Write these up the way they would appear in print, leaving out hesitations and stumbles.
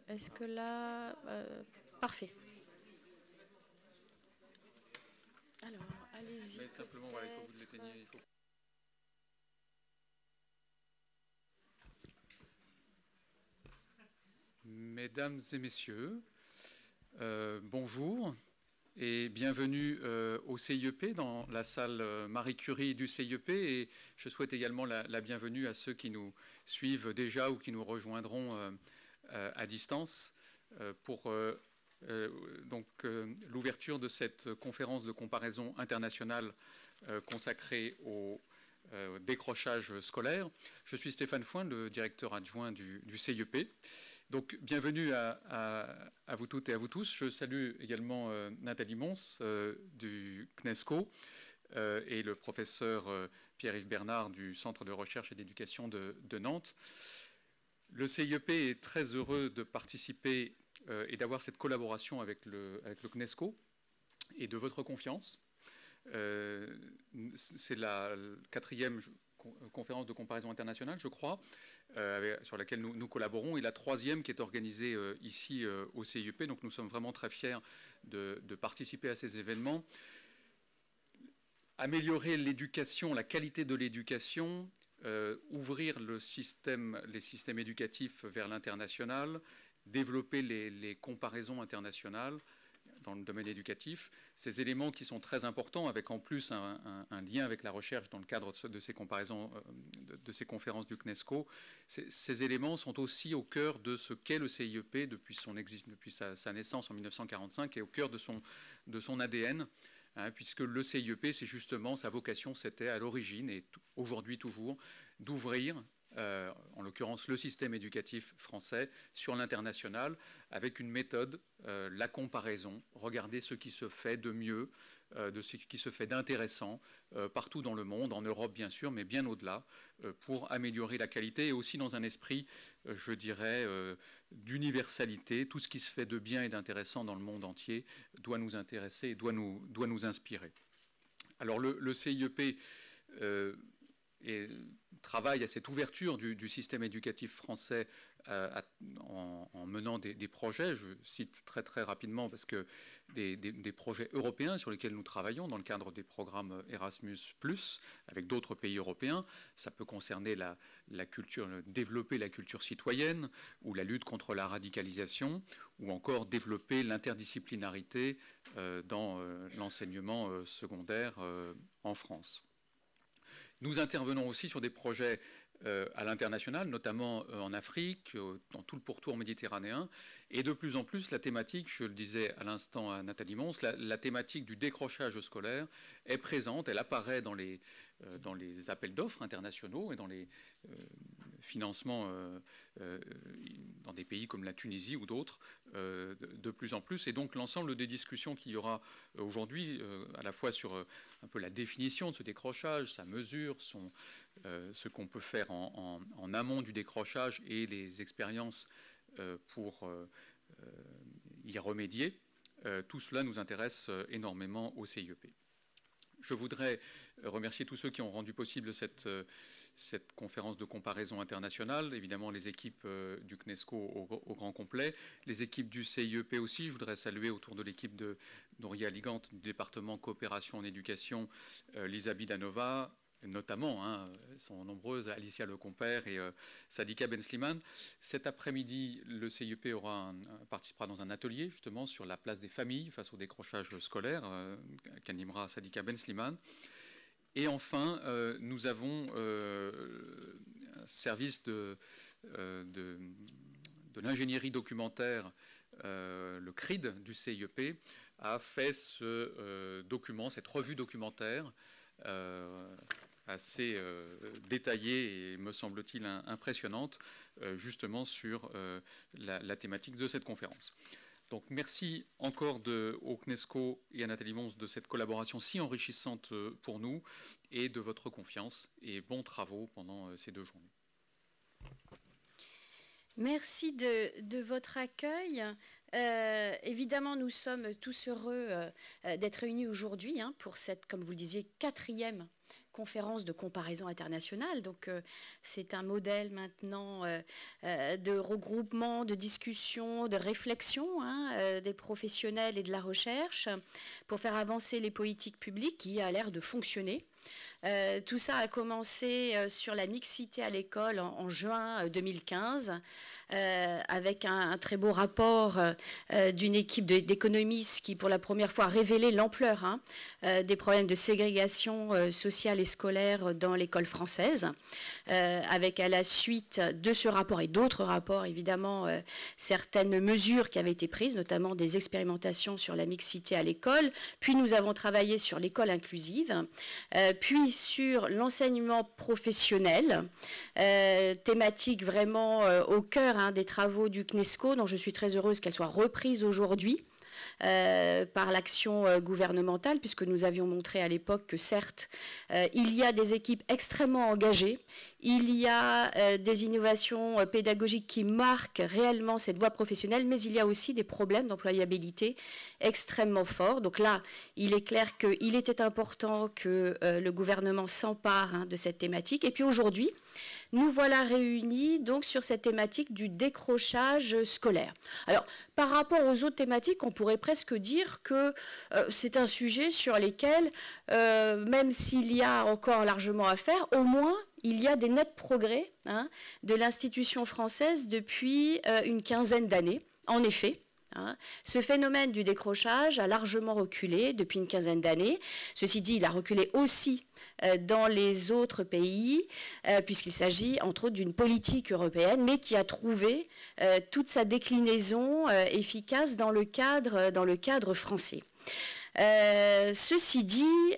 Est-ce que là... parfait. Alors, allez-y. Simplement, voilà, il faut que vous l'éteigniez. Mesdames et messieurs, bonjour et bienvenue au CIEP, dans la salle Marie Curie du CIEP. Et je souhaite également la bienvenue à ceux qui nous suivent déjà ou qui nous rejoindront à distance pour l'ouverture de cette conférence de comparaison internationale consacrée au décrochage scolaire. Je suis Stéphane Foin, le directeur adjoint du CIEP. Donc, bienvenue à vous toutes et à vous tous. Je salue également Nathalie Mons du CNESCO et le professeur Pierre-Yves Bernard du Centre de recherche et d'éducation de Nantes. Le CIEP est très heureux de participer et d'avoir cette collaboration avec le CNESCO et de votre confiance. C'est la 4e conférence de comparaison internationale, je crois, sur laquelle nous collaborons, et la 3e qui est organisée ici au CIEP. Donc nous sommes vraiment très fiers de participer à ces événements. Améliorer l'éducation, la qualité de l'éducation, ouvrir les systèmes éducatifs vers l'international, développer les comparaisons internationales dans le domaine éducatif, ces éléments qui sont très importants, avec en plus un lien avec la recherche dans le cadre de ces comparaisons, de ces conférences du CNESCO. Ces éléments sont aussi au cœur de ce qu'est le CIEP depuis sa naissance en 1945, et au cœur de son ADN. Puisque le CIEP, c'est justement, sa vocation, c'était à l'origine, et aujourd'hui toujours, d'ouvrir, en l'occurrence le système éducatif français, sur l'international, avec une méthode, la comparaison, regarder ce qui se fait de mieux, de ce qui se fait d'intéressant partout dans le monde, en Europe bien sûr, mais bien au-delà, pour améliorer la qualité, et aussi dans un esprit, je dirais, d'universalité. Tout ce qui se fait de bien et d'intéressant dans le monde entier doit nous intéresser et doit nous inspirer. Alors le CIEP travaille à cette ouverture du système éducatif français en menant des projets. Je cite très rapidement, parce que des projets européens sur lesquels nous travaillons dans le cadre des programmes Erasmus+, avec d'autres pays européens. Ça peut concerner la culture, développer la culture citoyenne, ou la lutte contre la radicalisation, ou encore développer l'interdisciplinarité dans l'enseignement secondaire en France. Nous intervenons aussi sur des projets à l'international, notamment en Afrique, dans tout le pourtour méditerranéen, et de plus en plus la thématique, je le disais à l'instant à Nathalie Mons, la thématique du décrochage scolaire est présente, elle apparaît dans les appels d'offres internationaux et dans les financements dans des pays comme la Tunisie ou d'autres, de plus en plus. Et donc l'ensemble des discussions qu'il y aura aujourd'hui, à la fois sur un peu la définition de ce décrochage, sa mesure, ce qu'on peut faire en amont du décrochage, et les expériences pour y remédier, tout cela nous intéresse énormément au CIEP. Je voudrais remercier tous ceux qui ont rendu possible cette conférence de comparaison internationale, évidemment les équipes du CNESCO au grand complet, les équipes du CIEP aussi. Je voudrais saluer autour de l'équipe de Nouria Ligante du département coopération en éducation, Lisa Bidanova, notamment, sont nombreuses, Alicia Lecompère et Sadika Ben Slimane. Cet après-midi, le CIEP participera dans un atelier justement sur la place des familles face au décrochage scolaire, qu'animera Sadika Ben Slimane. Et enfin, nous avons un service de l'ingénierie documentaire, le CRID du CIEP, a fait ce document, cette revue documentaire, assez détaillée et, me semble-t-il, impressionnante, justement sur la thématique de cette conférence. Donc merci encore au CNESCO et à Nathalie Mons de cette collaboration si enrichissante pour nous, et de votre confiance, et bons travaux pendant ces 2 journées. Merci de votre accueil. Évidemment, nous sommes tous heureux d'être réunis aujourd'hui pour cette, comme vous le disiez, 4e conférence de comparaison internationale. Donc, c'est un modèle maintenant de regroupement, de discussion, de réflexion des professionnels et de la recherche pour faire avancer les politiques publiques qui a l'air de fonctionner. Tout ça a commencé sur la mixité à l'école en juin 2015 avec un très beau rapport d'une équipe d'économistes qui pour la première fois a révélé l'ampleur des problèmes de ségrégation sociale et scolaire dans l'école française, avec à la suite de ce rapport et d'autres rapports évidemment certaines mesures qui avaient été prises, notamment des expérimentations sur la mixité à l'école, puis nous avons travaillé sur l'école inclusive, puis sur l'enseignement professionnel, thématique vraiment au cœur des travaux du CNESCO, dont je suis très heureuse qu'elle soit reprise aujourd'hui par l'action gouvernementale, puisque nous avions montré à l'époque que certes, il y a des équipes extrêmement engagées, il y a des innovations pédagogiques qui marquent réellement cette voie professionnelle, mais il y a aussi des problèmes d'employabilité extrêmement forts. Donc là, il est clair qu'il était important que le gouvernement s'empare de cette thématique. Et puis aujourd'hui, nous voilà réunis donc sur cette thématique du décrochage scolaire. Alors, par rapport aux autres thématiques, on pourrait presque dire que c'est un sujet sur lequel, même s'il y a encore largement à faire, au moins il y a des nets progrès de l'institution française depuis une quinzaine d'années. En effet, ce phénomène du décrochage a largement reculé depuis une quinzaine d'années. Ceci dit, il a reculé aussi dans les autres pays, puisqu'il s'agit entre autres d'une politique européenne, mais qui a trouvé toute sa déclinaison efficace dans le cadre français. Ceci dit,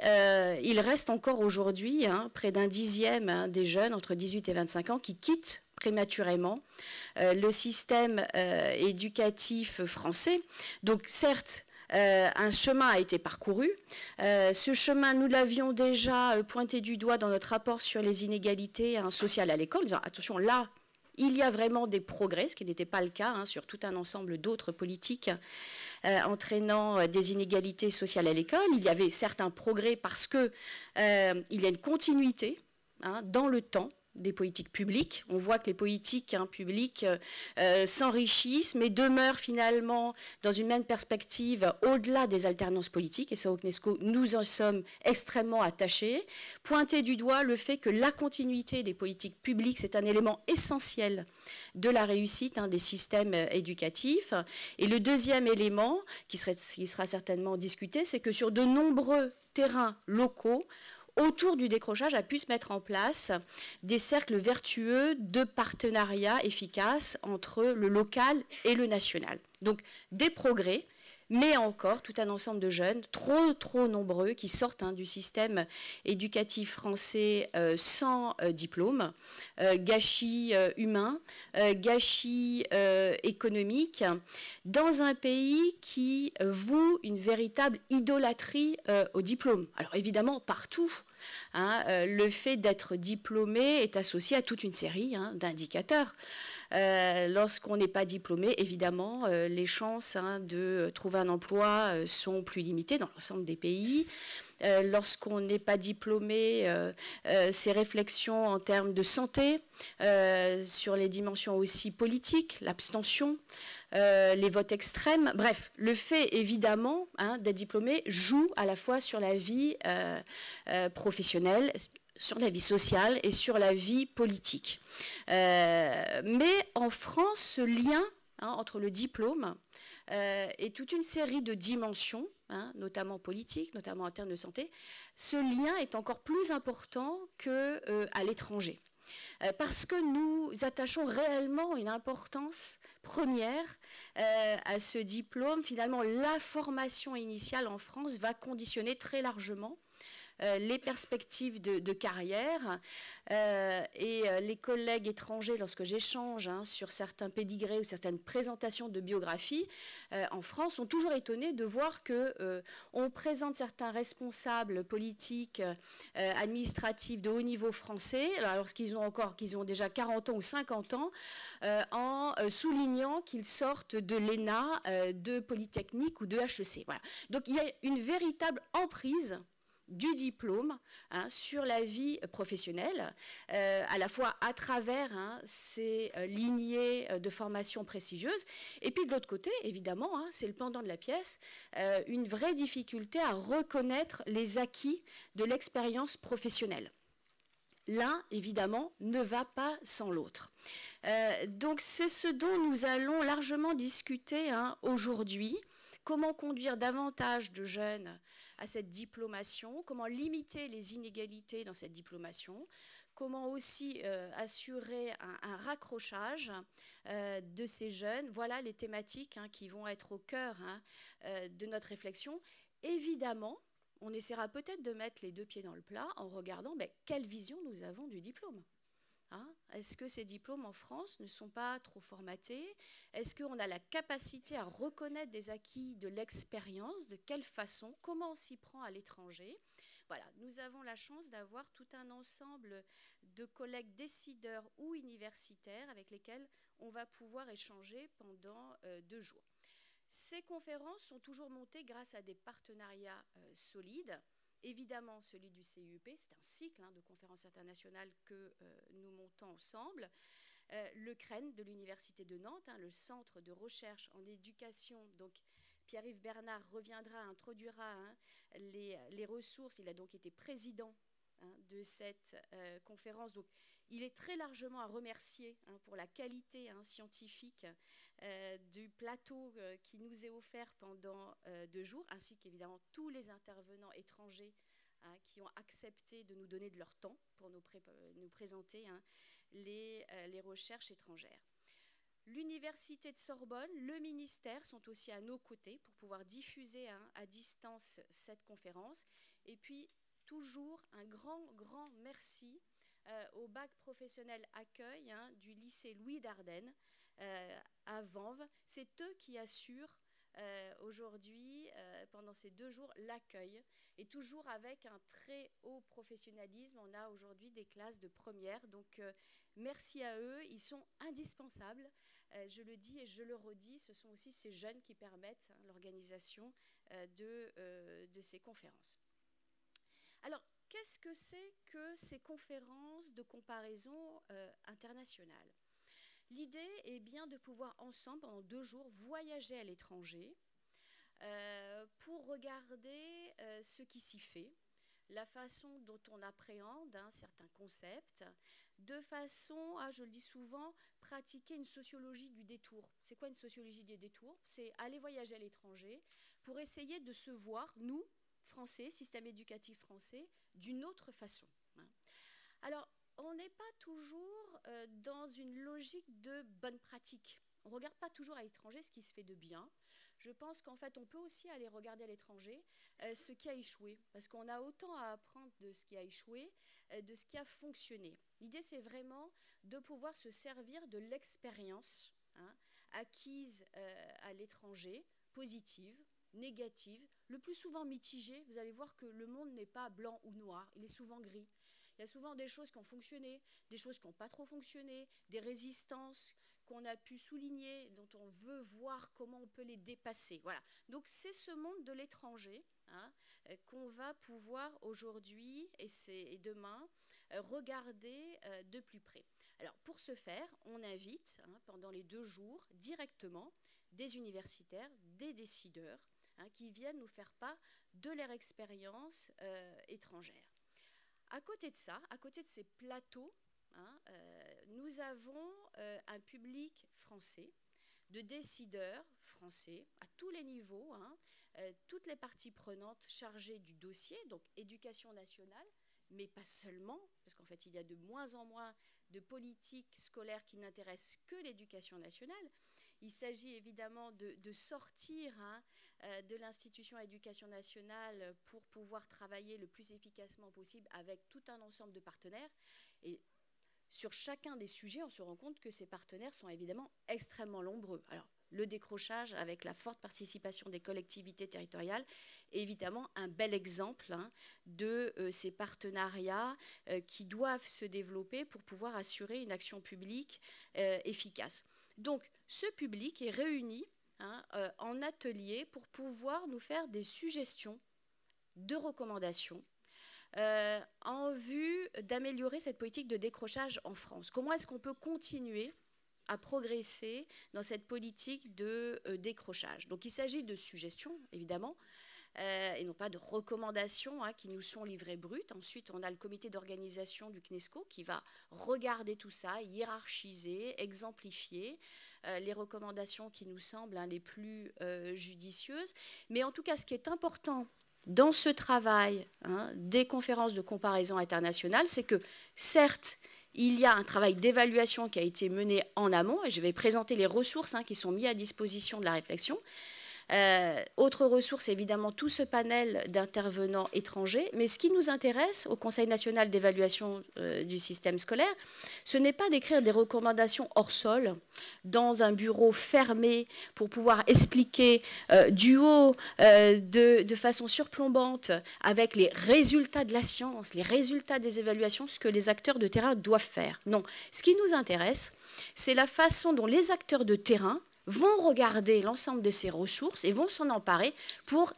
il reste encore aujourd'hui près d'un dixième des jeunes entre 18 et 25 ans qui quittent prématurément le système éducatif français. Donc certes, un chemin a été parcouru. Ce chemin, nous l'avions déjà pointé du doigt dans notre rapport sur les inégalités sociales à l'école, en disant attention, là, il y a vraiment des progrès, ce qui n'était pas le cas sur tout un ensemble d'autres politiques entraînant des inégalités sociales à l'école. Il y avait certains progrès parce qu'il y a une continuité dans le temps des politiques publiques. On voit que les politiques publiques s'enrichissent, mais demeurent finalement dans une même perspective au-delà des alternances politiques. Et ça, au CNESCO, nous en sommes extrêmement attachés. Pointer du doigt le fait que la continuité des politiques publiques, c'est un élément essentiel de la réussite des systèmes éducatifs. Et le deuxième élément, qui sera certainement discuté, c'est que sur de nombreux terrains locaux, autour du décrochage a pu se mettre en place des cercles vertueux de partenariat efficaces entre le local et le national. Donc des progrès, mais encore tout un ensemble de jeunes, trop nombreux, qui sortent du système éducatif français sans diplôme, gâchis humain, gâchis économique, dans un pays qui voue une véritable idolâtrie au diplôme. Alors évidemment, partout, le fait d'être diplômé est associé à toute une série d'indicateurs. Lorsqu'on n'est pas diplômé, évidemment, les chances de trouver un emploi sont plus limitées dans l'ensemble des pays. Lorsqu'on n'est pas diplômé, ces réflexions en termes de santé, sur les dimensions aussi politiques, l'abstention, les votes extrêmes, bref, le fait évidemment d'être diplômé joue à la fois sur la vie professionnelle, sur la vie sociale et sur la vie politique. Mais en France, ce lien entre le diplôme et toute une série de dimensions, notamment politiques, notamment en termes de santé, ce lien est encore plus important qu'à l'étranger. Parce que nous attachons réellement une importance première à ce diplôme. Finalement, la formation initiale en France va conditionner très largement les perspectives de carrière et les collègues étrangers, lorsque j'échange sur certains pédigrés ou certaines présentations de biographie en France, sont toujours étonnés de voir qu'on présente certains responsables politiques, administratifs de haut niveau français, alors qu'ils ont déjà 40 ans ou 50 ans, en soulignant qu'ils sortent de l'ENA, de Polytechnique ou de HEC. Voilà. Donc il y a une véritable emprise du diplôme sur la vie professionnelle, à la fois à travers ces lignées de formation prestigieuses, et puis de l'autre côté, évidemment, c'est le pendant de la pièce, une vraie difficulté à reconnaître les acquis de l'expérience professionnelle. L'un, évidemment, ne va pas sans l'autre. Donc c'est ce dont nous allons largement discuter aujourd'hui. Comment conduire davantage de jeunes à cette diplomation, comment limiter les inégalités dans cette diplomation, comment aussi assurer un raccrochage de ces jeunes. Voilà les thématiques qui vont être au cœur de notre réflexion. Évidemment, on essaiera peut-être de mettre les deux pieds dans le plat en regardant quelle vision nous avons du diplôme. Est-ce que ces diplômes en France ne sont pas trop formatés? Est-ce qu'on a la capacité à reconnaître des acquis de l'expérience? De quelle façon? Comment on s'y prend à l'étranger? Voilà, nous avons la chance d'avoir tout un ensemble de collègues décideurs ou universitaires avec lesquels on va pouvoir échanger pendant 2 jours. Ces conférences sont toujours montées grâce à des partenariats solides. Évidemment, celui du CIUP, c'est un cycle de conférences internationales que nous montons ensemble. Le CREN de l'Université de Nantes, le Centre de recherche en éducation. Donc, Pierre-Yves Bernard reviendra, introduira les ressources. Il a donc été président de cette conférence. Donc, il est très largement à remercier pour la qualité scientifique du plateau qui nous est offert pendant 2 jours, ainsi qu'évidemment tous les intervenants étrangers qui ont accepté de nous donner de leur temps pour nous présenter les recherches étrangères. L'Université de Sorbonne, le ministère sont aussi à nos côtés pour pouvoir diffuser à distance cette conférence. Et puis, toujours un grand merci au bac professionnel accueil du lycée Louis Dardenne à Vanves. C'est eux qui assurent aujourd'hui, pendant ces 2 jours, l'accueil. Et toujours avec un très haut professionnalisme. On a aujourd'hui des classes de première. Donc, merci à eux. Ils sont indispensables. Je le dis et je le redis, ce sont aussi ces jeunes qui permettent l'organisation de ces conférences. Alors, qu'est-ce que c'est que ces conférences de comparaison internationale? L'idée est bien de pouvoir ensemble, pendant 2 jours, voyager à l'étranger pour regarder ce qui s'y fait, la façon dont on appréhende certains concepts, de façon à, je le dis souvent, pratiquer une sociologie du détour. C'est quoi une sociologie du détour? C'est aller voyager à l'étranger pour essayer de se voir, nous, Français, système éducatif français, d'une autre façon. Alors, on n'est pas toujours dans une logique de bonne pratique. On ne regarde pas toujours à l'étranger ce qui se fait de bien. Je pense qu'en fait, on peut aussi aller regarder à l'étranger ce qui a échoué, parce qu'on a autant à apprendre de ce qui a échoué, de ce qui a fonctionné. L'idée, c'est vraiment de pouvoir se servir de l'expérience acquise à l'étranger, positive, négative, le plus souvent mitigée. Vous allez voir que le monde n'est pas blanc ou noir, il est souvent gris. Il y a souvent des choses qui ont fonctionné, des choses qui n'ont pas trop fonctionné, des résistances qu'on a pu souligner, dont on veut voir comment on peut les dépasser. Voilà. Donc c'est ce monde de l'étranger qu'on va pouvoir aujourd'hui et demain regarder de plus près. Alors pour ce faire, on invite pendant les 2 jours directement des universitaires, des décideurs qui viennent nous faire part de leur expérience étrangère. À côté de ça, à côté de ces plateaux, nous avons un public français, de décideurs français à tous les niveaux, toutes les parties prenantes chargées du dossier, donc éducation nationale, mais pas seulement, parce qu'en fait il y a de moins en moins de politiques scolaires qui n'intéressent que l'éducation nationale. Il s'agit évidemment de sortir de l'institution éducation nationale pour pouvoir travailler le plus efficacement possible avec tout un ensemble de partenaires. Et sur chacun des sujets, on se rend compte que ces partenaires sont évidemment extrêmement nombreux. Alors, le décrochage avec la forte participation des collectivités territoriales est évidemment un bel exemple de ces partenariats qui doivent se développer pour pouvoir assurer une action publique efficace. Donc, ce public est réuni en atelier pour pouvoir nous faire des suggestions de recommandations en vue d'améliorer cette politique de décrochage en France. Comment est-ce qu'on peut continuer à progresser dans cette politique de décrochage? Donc il s'agit de suggestions, évidemment, et non pas de recommandations qui nous sont livrées brutes. Ensuite, on a le comité d'organisation du CNESCO qui va regarder tout ça, hiérarchiser, exemplifier les recommandations qui nous semblent les plus judicieuses. Mais en tout cas, ce qui est important dans ce travail des conférences de comparaison internationale, c'est que certes, il y a un travail d'évaluation qui a été mené en amont, et je vais présenter les ressources qui sont mises à disposition de la réflexion. Autre ressource, évidemment, tout ce panel d'intervenants étrangers. Mais ce qui nous intéresse au Conseil national d'évaluation du système scolaire, ce n'est pas d'écrire des recommandations hors sol dans un bureau fermé pour pouvoir expliquer du haut, de façon surplombante, avec les résultats de la science, les résultats des évaluations, ce que les acteurs de terrain doivent faire. Non, ce qui nous intéresse, c'est la façon dont les acteurs de terrain vont regarder l'ensemble de ces ressources et vont s'en emparer pour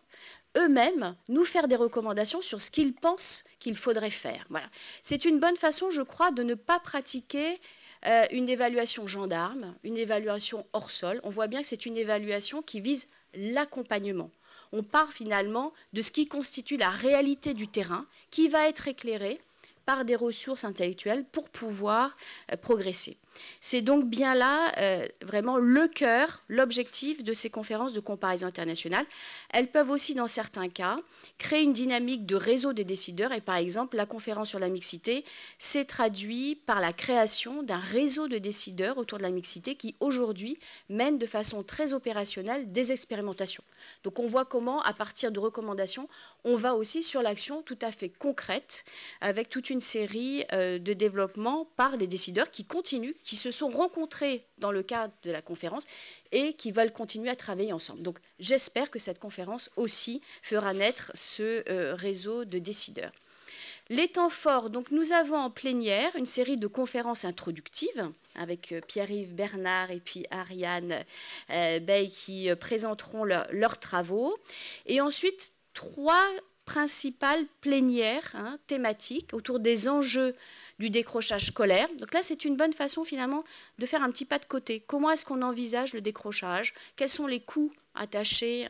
eux-mêmes nous faire des recommandations sur ce qu'ils pensent qu'il faudrait faire. Voilà. C'est une bonne façon, je crois, de ne pas pratiquer une évaluation gendarme, une évaluation hors sol. On voit bien que c'est une évaluation qui vise l'accompagnement. On part finalement de ce qui constitue la réalité du terrain, qui va être éclairée par des ressources intellectuelles pour pouvoir progresser. C'est donc bien là vraiment le cœur, l'objectif de ces conférences de comparaison internationale. Elles peuvent aussi, dans certains cas, créer une dynamique de réseau des décideurs. Et par exemple, la conférence sur la mixité s'est traduite par la création d'un réseau de décideurs autour de la mixité qui, aujourd'hui, mène de façon très opérationnelle des expérimentations. Donc on voit comment, à partir de recommandations, on va aussi sur l'action tout à fait concrète, avec toute une série de développements par des décideurs qui continuent, qui se sont rencontrés dans le cadre de la conférence et qui veulent continuer à travailler ensemble. Donc j'espère que cette conférence aussi fera naître ce réseau de décideurs. Les temps forts, donc nous avons en plénière une série de conférences introductives avec Pierre-Yves Bernard et puis Ariane Bey qui présenteront leurs travaux. Et ensuite, 3 principales plénières thématiques autour des enjeux du décrochage scolaire. Donc là, c'est une bonne façon finalement de faire un petit pas de côté. Comment est-ce qu'on envisage le décrochage? Quels sont les coûts attachés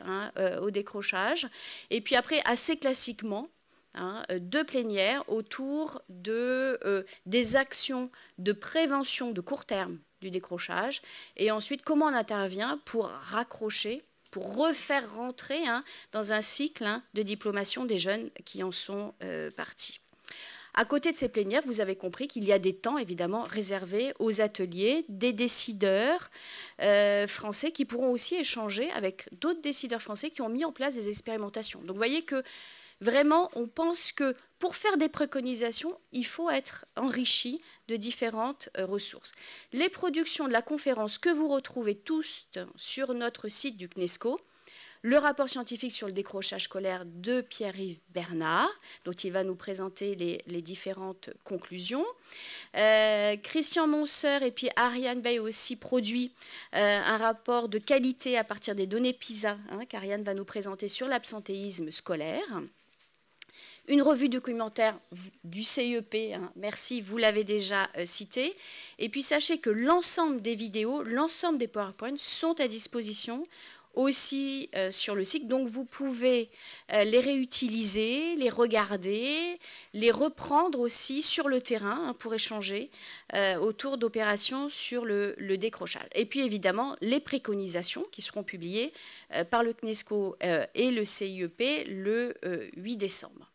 au décrochage? Et puis après, assez classiquement, 2 plénières autour des actions de prévention de court terme du décrochage. Et ensuite, comment on intervient pour raccrocher, pour refaire rentrer dans un cycle de diplomation des jeunes qui en sont partis. À côté de ces plénières, vous avez compris qu'il y a des temps évidemment réservés aux ateliers des décideurs français qui pourront aussi échanger avec d'autres décideurs français qui ont mis en place des expérimentations. Donc vous voyez que vraiment, on pense que pour faire des préconisations, il faut être enrichi de différentes ressources. Les productions de la conférence que vous retrouvez tous sur notre site du CNESCO, le rapport scientifique sur le décrochage scolaire de Pierre-Yves Bernard, dont il va nous présenter les différentes conclusions. Christian Monseur et puis Ariane Bey aussi produit un rapport de qualité à partir des données PISA, qu'Ariane va nous présenter sur l'absentéisme scolaire. Une revue documentaire du CIEP, merci, vous l'avez déjà cité. Et puis sachez que l'ensemble des vidéos, l'ensemble des PowerPoints sont à disposition aussi sur le site. Donc vous pouvez les réutiliser, les regarder, les reprendre aussi sur le terrain pour échanger autour d'opérations sur le décrochage. Et puis évidemment, les préconisations qui seront publiées par le CNESCO et le CIEP le 8 décembre.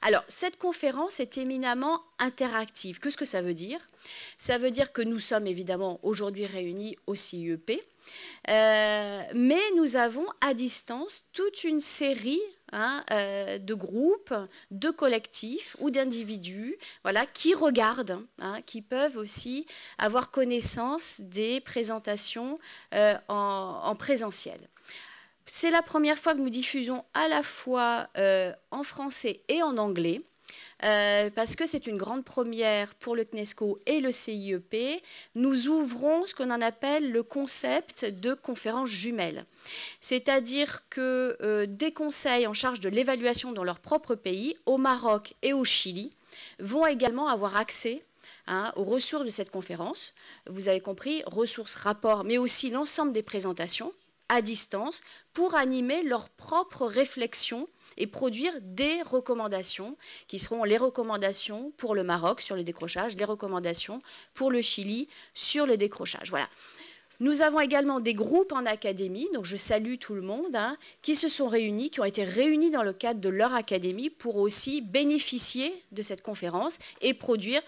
Alors, cette conférence est éminemment interactive. Qu'est-ce que ça veut dire? Ça veut dire que nous sommes évidemment aujourd'hui réunis au CIEP, mais nous avons à distance toute une série de groupes, de collectifs ou d'individus qui regardent, qui peuvent aussi avoir connaissance des présentations en présentiel. C'est la première fois que nous diffusons à la fois en français et en anglais. parce que c'est une grande première pour le CNESCO et le CIEP. Nous ouvrons ce qu'on en appelle le concept de conférence jumelle. C'est-à-dire que des conseils en charge de l'évaluation dans leur propre pays, au Maroc et au Chili, vont également avoir accès aux ressources de cette conférence. Vous avez compris, ressources, rapports, mais aussi l'ensemble des présentations à distance pour animer leurs propres réflexions et produire des recommandations qui seront les recommandations pour le Maroc sur le décrochage, les recommandations pour le Chili sur le décrochage. Voilà. Nous avons également des groupes en académie, donc je salue tout le monde, qui se sont réunis, qui ont été réunis dans le cadre de leur académie pour aussi bénéficier de cette conférence et produire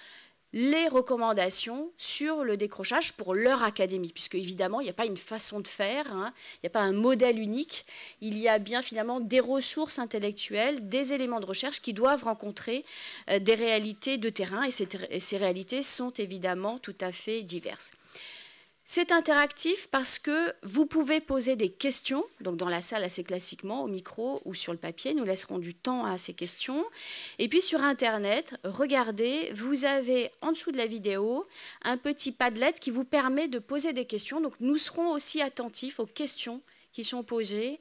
les recommandations sur le décrochage pour leur académie, puisque évidemment, il n'y a pas une façon de faire, il n'y a pas un modèle unique, il y a bien finalement des ressources intellectuelles, des éléments de recherche qui doivent rencontrer des réalités de terrain, et ces réalités sont évidemment tout à fait diverses. C'est interactif parce que vous pouvez poser des questions, donc dans la salle assez classiquement, au micro ou sur le papier, nous laisserons du temps à ces questions. Et puis sur Internet, regardez, vous avez en dessous de la vidéo un petit Padlet qui vous permet de poser des questions. Donc nous serons aussi attentifs aux questions qui sont posées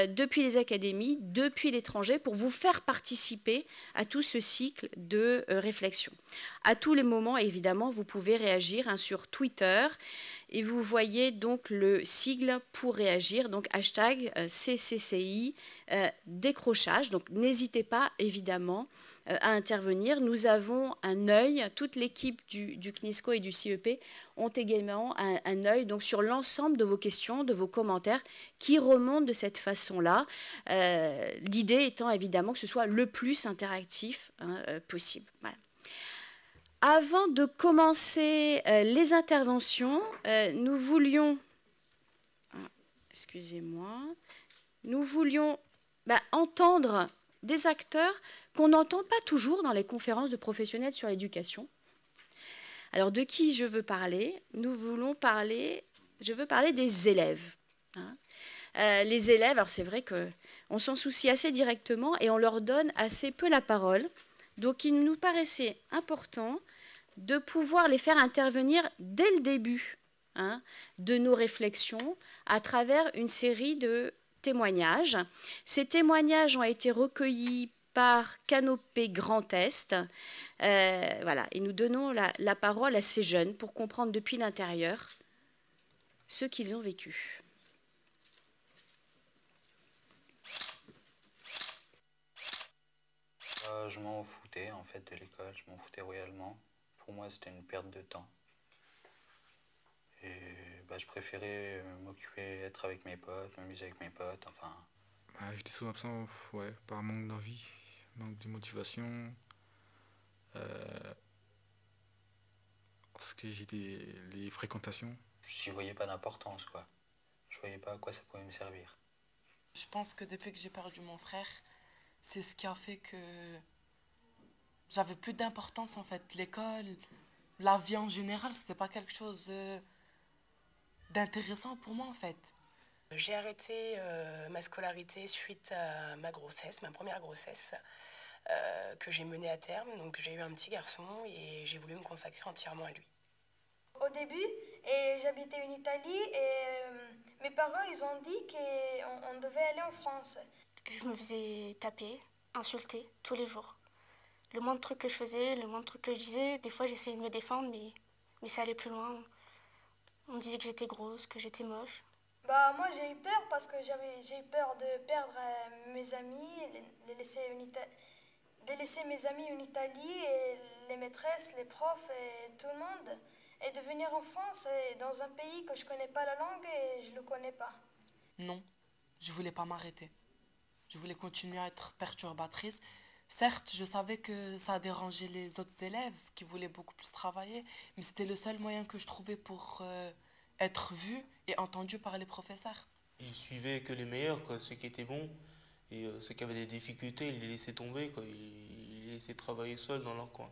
depuis les académies, depuis l'étranger, pour vous faire participer à tout ce cycle de réflexion. À tous les moments, évidemment, vous pouvez réagir sur Twitter. Et vous voyez donc le sigle pour réagir, donc hashtag CCCI décrochage. Donc n'hésitez pas évidemment à intervenir. Nous avons un œil, toute l'équipe du CNISCO et du CIEP ont également un œil donc, sur l'ensemble de vos questions, de vos commentaires qui remontent de cette façon-là. L'idée étant évidemment que ce soit le plus interactif possible. Voilà. Avant de commencer les interventions, nous voulions, entendre des acteurs qu'on n'entend pas toujours dans les conférences de professionnels sur l'éducation. Alors, de qui je veux parler? Je veux parler des élèves. Les élèves, alors c'est vrai qu'on s'en soucie assez directement et on leur donne assez peu la parole. Donc, il nous paraissait important de pouvoir les faire intervenir dès le début de nos réflexions à travers une série de témoignages. Ces témoignages ont été recueillis par Canopée Grand Est. Voilà, et nous donnons la parole à ces jeunes pour comprendre depuis l'intérieur ce qu'ils ont vécu. Je m'en foutais en fait de l'école, je m'en foutais royalement. Pour moi c'était une perte de temps. Et je préférais m'occuper, être avec mes potes, m'amuser avec mes potes, enfin... J'étais souvent absent par manque d'envie, manque de motivation. Parce que j'ai les fréquentations. J'y voyais pas d'importance quoi. Je voyais pas à quoi ça pouvait me servir. Je pense que depuis que j'ai perdu mon frère, c'est ce qui a fait que j'avais plus d'importance en fait. L'école, la vie en général, c'était pas quelque chose d'intéressant pour moi en fait. J'ai arrêté ma scolarité suite à ma grossesse, ma première grossesse, que j'ai menée à terme. Donc j'ai eu un petit garçon et j'ai voulu me consacrer entièrement à lui. Au début, j'habitais en Italie et mes parents ils ont dit qu'on devait aller en France. Je me faisais taper, insulter tous les jours. Le moindre truc que je faisais, le moindre truc que je disais, des fois j'essayais de me défendre, mais ça allait plus loin. On me disait que j'étais grosse, que j'étais moche. Moi j'ai eu peur parce que j'ai eu peur de perdre mes amis, de laisser mes amis en Italie et les maîtresses, les profs et tout le monde. Et de venir en France, et dans un pays que je connais pas la langue et je le connais pas. Non, je voulais pas m'arrêter. Je voulais continuer à être perturbatrice. Certes, je savais que ça dérangeait les autres élèves qui voulaient beaucoup plus travailler, mais c'était le seul moyen que je trouvais pour être vu et entendu par les professeurs. Ils suivaient que les meilleurs, quoi, ceux qui étaient bons, et ceux qui avaient des difficultés, ils les laissaient tomber, quoi, ils les laissaient travailler seuls dans leur coin.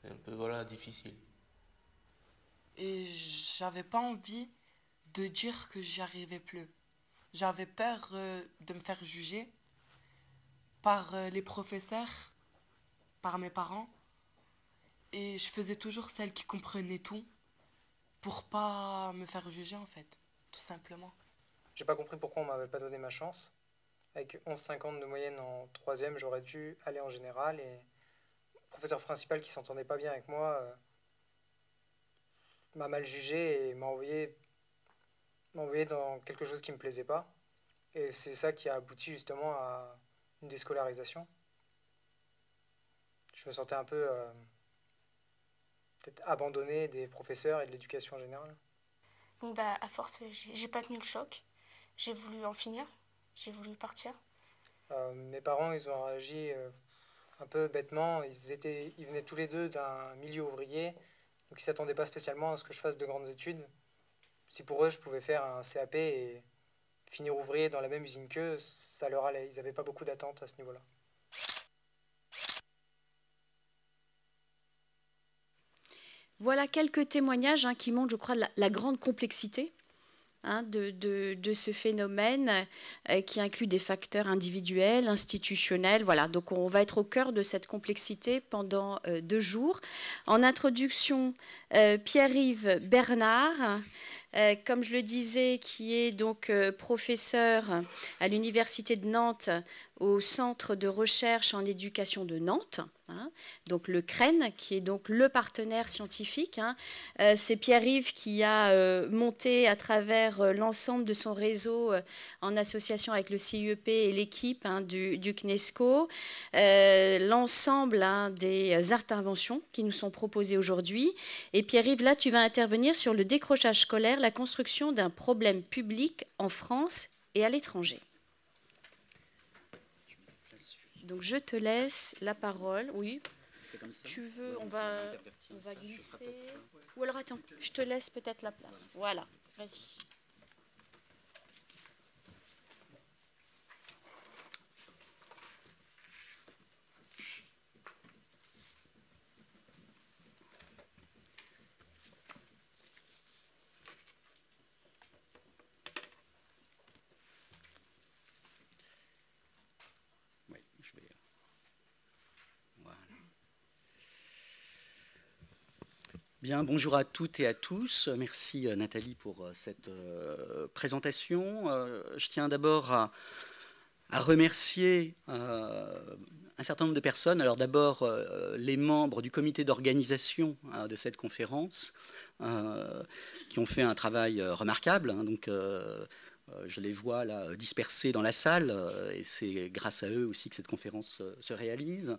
C'est un peu difficile. Et j'avais pas envie de dire que j'y arrivais plus. J'avais peur de me faire juger par les professeurs par mes parents. Et je faisais toujours celle qui comprenait tout pour pas me faire juger, en fait, tout simplement. J'ai pas compris pourquoi on m'avait pas donné ma chance. Avec 11,50 de moyenne en 3e, j'aurais dû aller en général. Et le professeur principal qui s'entendait pas bien avec moi m'a mal jugé et m'a envoyé dans quelque chose qui me plaisait pas. Et c'est ça qui a abouti justement à une déscolarisation. Je me sentais un peu peut-être abandonné des professeurs et de l'éducation en général. Donc bah, à force, j'ai pas tenu le choc. J'ai voulu en finir. J'ai voulu partir. Mes parents, ils ont réagi un peu bêtement. Ils venaient tous les deux d'un milieu ouvrier, donc ils ne s'attendaient pas spécialement à ce que je fasse de grandes études. Si pour eux, je pouvais faire un CAP et finir ouvrier dans la même usine qu'eux, ça leur allait. Ils n'avaient pas beaucoup d'attentes à ce niveau-là. Voilà quelques témoignages qui montrent, je crois, la grande complexité de ce phénomène qui inclut des facteurs individuels, institutionnels. Voilà, donc on va être au cœur de cette complexité pendant 2 jours. En introduction, Pierre-Yves Bernard, comme je le disais, qui est donc professeur à l'Université de Nantes au Centre de recherche en éducation de Nantes, donc le CREN, qui est donc le partenaire scientifique. C'est Pierre-Yves qui a monté à travers l'ensemble de son réseau en association avec le CIEP et l'équipe du CNESCO, l'ensemble des interventions qui nous sont proposées aujourd'hui. Et Pierre-Yves, là, tu vas intervenir sur le décrochage scolaire, la construction d'un problème public en France et à l'étranger. Donc je te laisse la parole. Oui. Tu veux, on va glisser. Ou alors attends, je te laisse peut-être la place. Voilà, vas-y. Bien, bonjour à toutes et à tous. Merci Nathalie pour cette présentation. Je tiens d'abord à remercier un certain nombre de personnes. Alors d'abord les membres du comité d'organisation de cette conférence qui ont fait un travail remarquable. Donc je les vois là dispersés dans la salle et c'est grâce à eux aussi que cette conférence se réalise.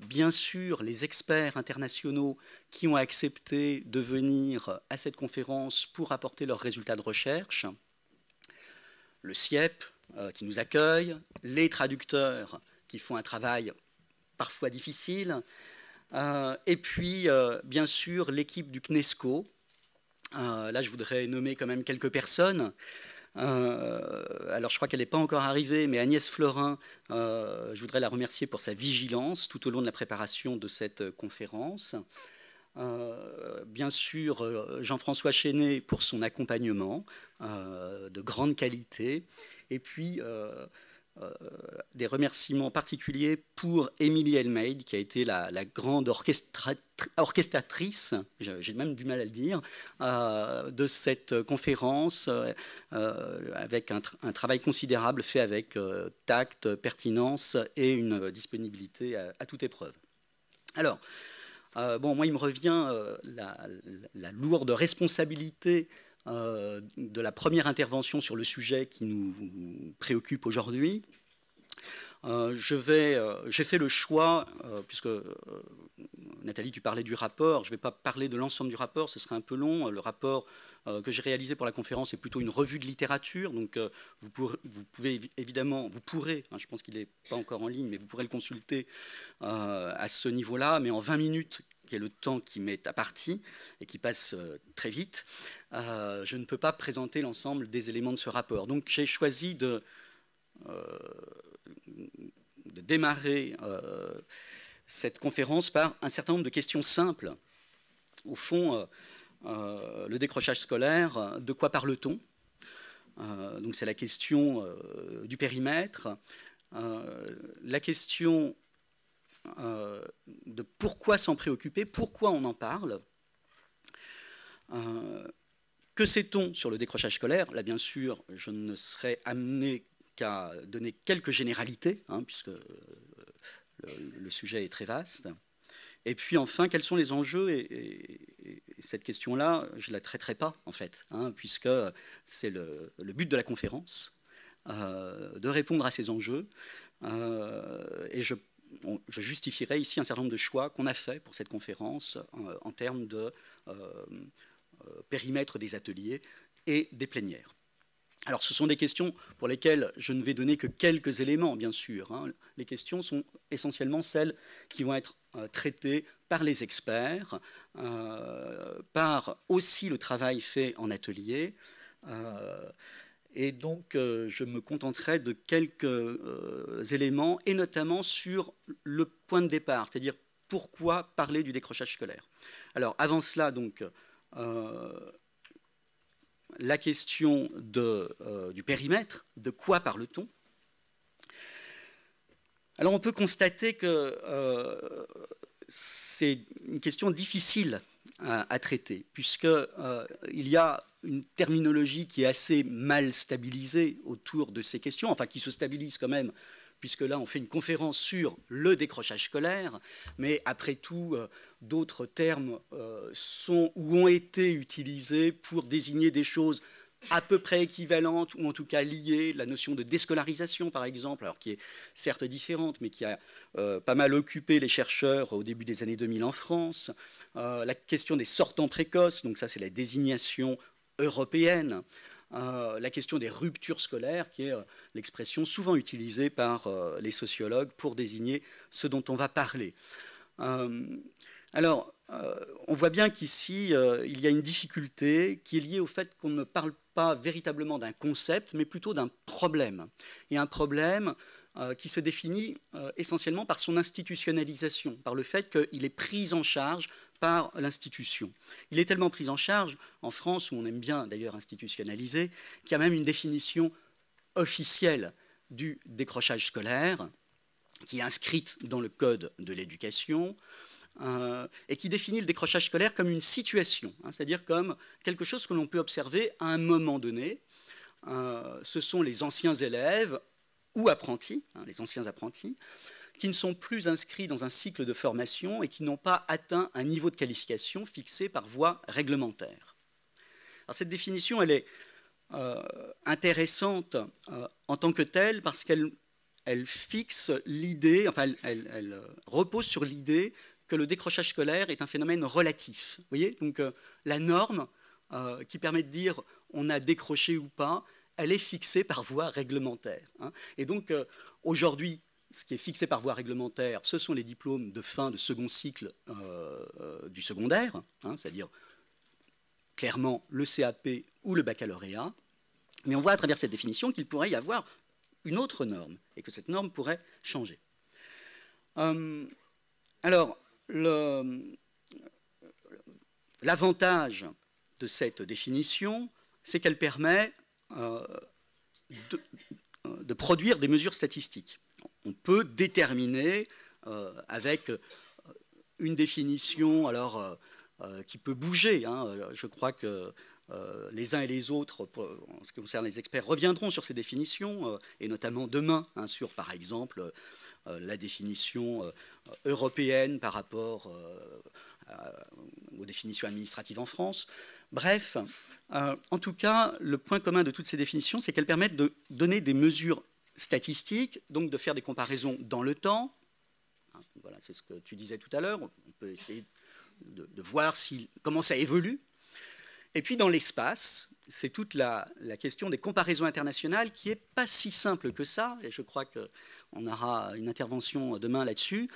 Bien sûr, les experts internationaux qui ont accepté de venir à cette conférence pour apporter leurs résultats de recherche, le CIEP qui nous accueille, les traducteurs qui font un travail parfois difficile, et puis bien sûr l'équipe du CNESCO. Là, je voudrais nommer quand même quelques personnes. Alors je crois qu'elle n'est pas encore arrivée, mais Agnès Florin, je voudrais la remercier pour sa vigilance tout au long de la préparation de cette conférence. Bien sûr Jean-François Chenet pour son accompagnement de grande qualité. Et puis des remerciements particuliers pour Émilie Elmeid, qui a été la grande orchestratrice, j'ai même du mal à le dire, de cette conférence, avec un travail considérable fait avec tact, pertinence et une disponibilité à toute épreuve. Alors, bon, moi, il me revient la lourde responsabilité de la première intervention sur le sujet qui nous préoccupe aujourd'hui. J'ai fait le choix, puisque Nathalie, tu parlais du rapport, je ne vais pas parler de l'ensemble du rapport, ce serait un peu long. Le rapport que j'ai réalisé pour la conférence est plutôt une revue de littérature, donc vous pourrez, je pense qu'il n'est pas encore en ligne, mais vous pourrez le consulter à ce niveau-là, mais en 20 minutes, qui est le temps qui m'est imparti et qui passe très vite, je ne peux pas présenter l'ensemble des éléments de ce rapport. Donc j'ai choisi de démarrer cette conférence par un certain nombre de questions simples. Au fond, le décrochage scolaire, de quoi parle-t-on? Donc c'est la question du périmètre, la question de pourquoi s'en préoccuper, pourquoi on en parle. Que sait-on sur le décrochage scolaire? Là, bien sûr, je ne serai amené qu'à donner quelques généralités, hein, puisque le sujet est très vaste. Et puis enfin, quels sont les enjeux? Et cette question-là, je ne la traiterai pas, en fait, hein, puisque c'est le but de la conférence, de répondre à ces enjeux. Et je justifierai ici un certain nombre de choix qu'on a fait pour cette conférence en termes de périmètre des ateliers et des plénières. Alors, ce sont des questions pour lesquelles je ne vais donner que quelques éléments, bien sûr, hein. Les questions sont essentiellement celles qui vont être traitées par les experts, par aussi le travail fait en atelier. Et donc, je me contenterai de quelques éléments, et notamment sur le point de départ, c'est-à-dire pourquoi parler du décrochage scolaire. Alors, avant cela, donc, la question du périmètre, de quoi parle-t-on? Alors on peut constater que c'est une question difficile à traiter, puisqu'il y a une terminologie qui est assez mal stabilisée autour de ces questions, enfin qui se stabilise quand même, puisque là on fait une conférence sur le décrochage scolaire, mais après tout, d'autres termes sont ou ont été utilisés pour désigner des choses à peu près équivalentes, ou en tout cas liées. La notion de déscolarisation, par exemple, alors qui est certes différente, mais qui a pas mal occupé les chercheurs au début des années 2000 en France. La question des sortants précoces, donc ça c'est la désignation européenne. La question des ruptures scolaires, qui est l'expression souvent utilisée par les sociologues pour désigner ce dont on va parler. Alors, on voit bien qu'ici, il y a une difficulté qui est liée au fait qu'on ne parle pas véritablement d'un concept, mais plutôt d'un problème. Et un problème qui se définit essentiellement par son institutionnalisation, par le fait qu'il est pris en charge par l'institution. Il est tellement pris en charge, en France, où on aime bien d'ailleurs institutionnaliser, qu'il y a même une définition officielle du décrochage scolaire, qui est inscrite dans le Code de l'éducation, et qui définit le décrochage scolaire comme une situation, hein, c'est-à-dire comme quelque chose que l'on peut observer à un moment donné. Ce sont les anciens élèves ou apprentis, hein, les anciens apprentis, qui ne sont plus inscrits dans un cycle de formation et qui n'ont pas atteint un niveau de qualification fixé par voie réglementaire. Alors, cette définition, elle est intéressante en tant que telle parce qu'elle fixe l'idée, enfin, elle repose sur l'idée que le décrochage scolaire est un phénomène relatif. Vous voyez, donc la norme qui permet de dire on a décroché ou pas, elle est fixée par voie réglementaire, hein. Et donc aujourd'hui, ce qui est fixé par voie réglementaire, ce sont les diplômes de fin de second cycle du secondaire, hein, c'est-à-dire clairement le CAP ou le baccalauréat. Mais on voit à travers cette définition qu'il pourrait y avoir une autre norme et que cette norme pourrait changer. Alors, l'avantage de cette définition, c'est qu'elle permet de produire des mesures statistiques. On peut déterminer avec une définition alors, qui peut bouger, hein. Je crois que les uns et les autres, en ce qui concerne les experts, reviendront sur ces définitions, et notamment demain, hein, sur, par exemple, la définition européenne par rapport aux définitions administratives en France. Bref, en tout cas, le point commun de toutes ces définitions, c'est qu'elles permettent de donner des mesures statistiques, donc de faire des comparaisons dans le temps. Voilà, c'est ce que tu disais tout à l'heure. On peut essayer de voir comment ça évolue. Et puis dans l'espace, c'est toute la question des comparaisons internationales qui n'est pas si simple que ça, et je crois qu'on aura une intervention demain là-dessus,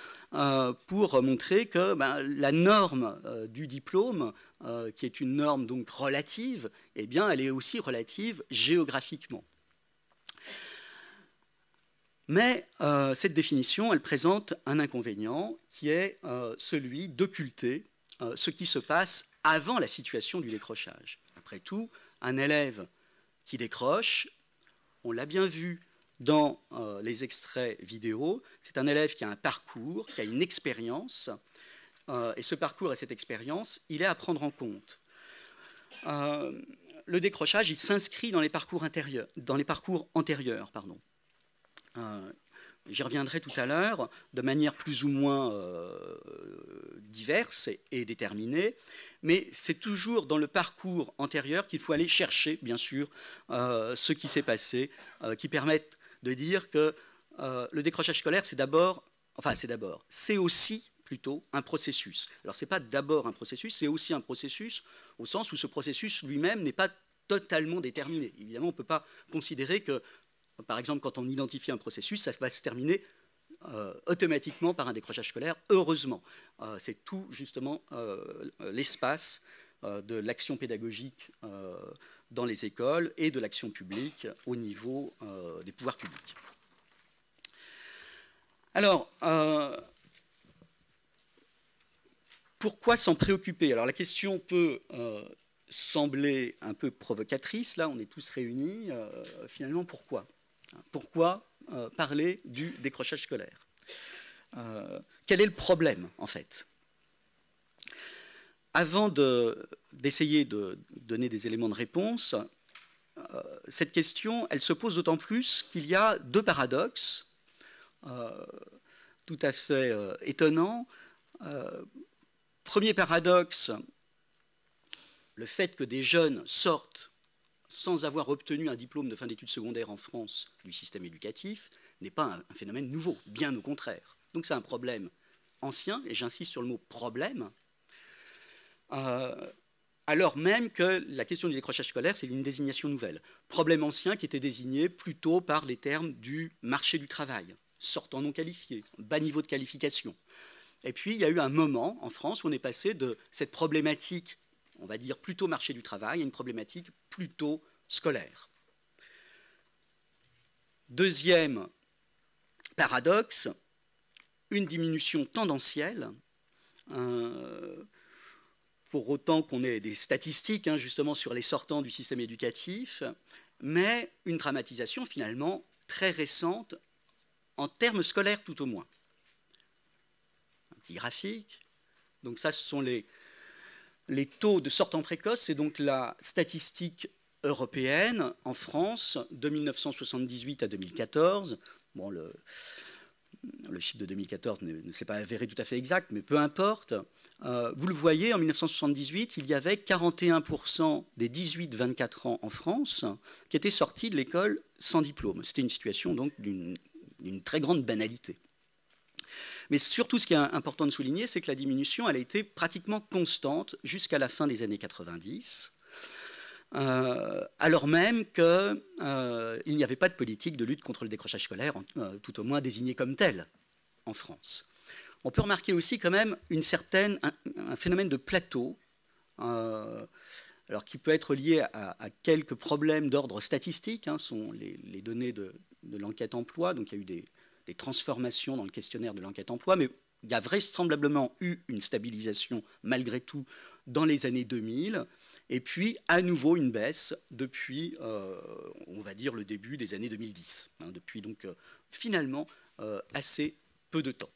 pour montrer que la norme du diplôme, qui est une norme donc relative, eh bien, elle est aussi relative géographiquement. Mais cette définition, elle présente un inconvénient qui est celui d'occulter ce qui se passe avant la situation du décrochage. Après tout, un élève qui décroche, on l'a bien vu dans les extraits vidéo, c'est un élève qui a un parcours, qui a une expérience, et ce parcours et cette expérience, il est à prendre en compte. Le décrochage, il s'inscrit dans les parcours antérieurs. J'y reviendrai tout à l'heure, de manière plus ou moins diverse et déterminée, mais c'est toujours dans le parcours antérieur qu'il faut aller chercher, bien sûr, ce qui s'est passé, qui permettent de dire que le décrochage scolaire, c'est aussi plutôt un processus. Alors, ce n'est pas d'abord un processus, c'est aussi un processus au sens où ce processus lui-même n'est pas totalement déterminé. Évidemment, on ne peut pas considérer que, par exemple, quand on identifie un processus, ça va se terminer automatiquement par un décrochage scolaire. Heureusement, c'est tout justement l'espace de l'action pédagogique dans les écoles et de l'action publique au niveau des pouvoirs publics. Alors, pourquoi s'en préoccuper? Alors la question peut sembler un peu provocatrice. Là, on est tous réunis. Finalement, pourquoi? Pourquoi parler du décrochage scolaire? Quel est le problème, en fait? Avant d'essayer de donner des éléments de réponse, cette question, elle se pose d'autant plus qu'il y a deux paradoxes tout à fait étonnants. Premier paradoxe, le fait que des jeunes sortent sans avoir obtenu un diplôme de fin d'études secondaires en France du système éducatif n'est pas un phénomène nouveau, bien au contraire. Donc c'est un problème ancien, et j'insiste sur le mot problème, alors même que la question du décrochage scolaire, c'est une désignation nouvelle. Problème ancien qui était désigné plutôt par les termes du marché du travail, sortant non qualifiés, bas niveau de qualification. Et puis il y a eu un moment en France où on est passé de cette problématique, on va dire plutôt marché du travail, à une problématique plutôt scolaire. Deuxième paradoxe, une diminution tendancielle, pour autant qu'on ait des statistiques justement sur les sortants du système éducatif, mais une dramatisation finalement très récente en termes scolaires tout au moins. Un petit graphique. Donc ça, ce sont les taux de sortants précoces, c'est donc la statistique européenne en France de 1978 à 2014. Bon, le chiffre de 2014 ne s'est pas avéré tout à fait exact, mais peu importe. Vous le voyez, en 1978, il y avait 41% des 18-24 ans en France qui étaient sortis de l'école sans diplôme. C'était une situation donc d'une très grande banalité. Mais surtout, ce qui est important de souligner, c'est que la diminution, elle a été pratiquement constante jusqu'à la fin des années 90, alors même qu'il n'y avait pas de politique de lutte contre le décrochage scolaire, tout au moins désignée comme telle, en France. On peut remarquer aussi quand même un phénomène de plateau, alors qui peut être lié à quelques problèmes d'ordre statistique, sont les données de l'enquête emploi, donc il y a eu des transformations dans le questionnaire de l'enquête emploi, mais il y a vraisemblablement eu une stabilisation malgré tout dans les années 2000, et puis à nouveau une baisse depuis, on va dire, le début des années 2010, depuis donc finalement assez peu de temps.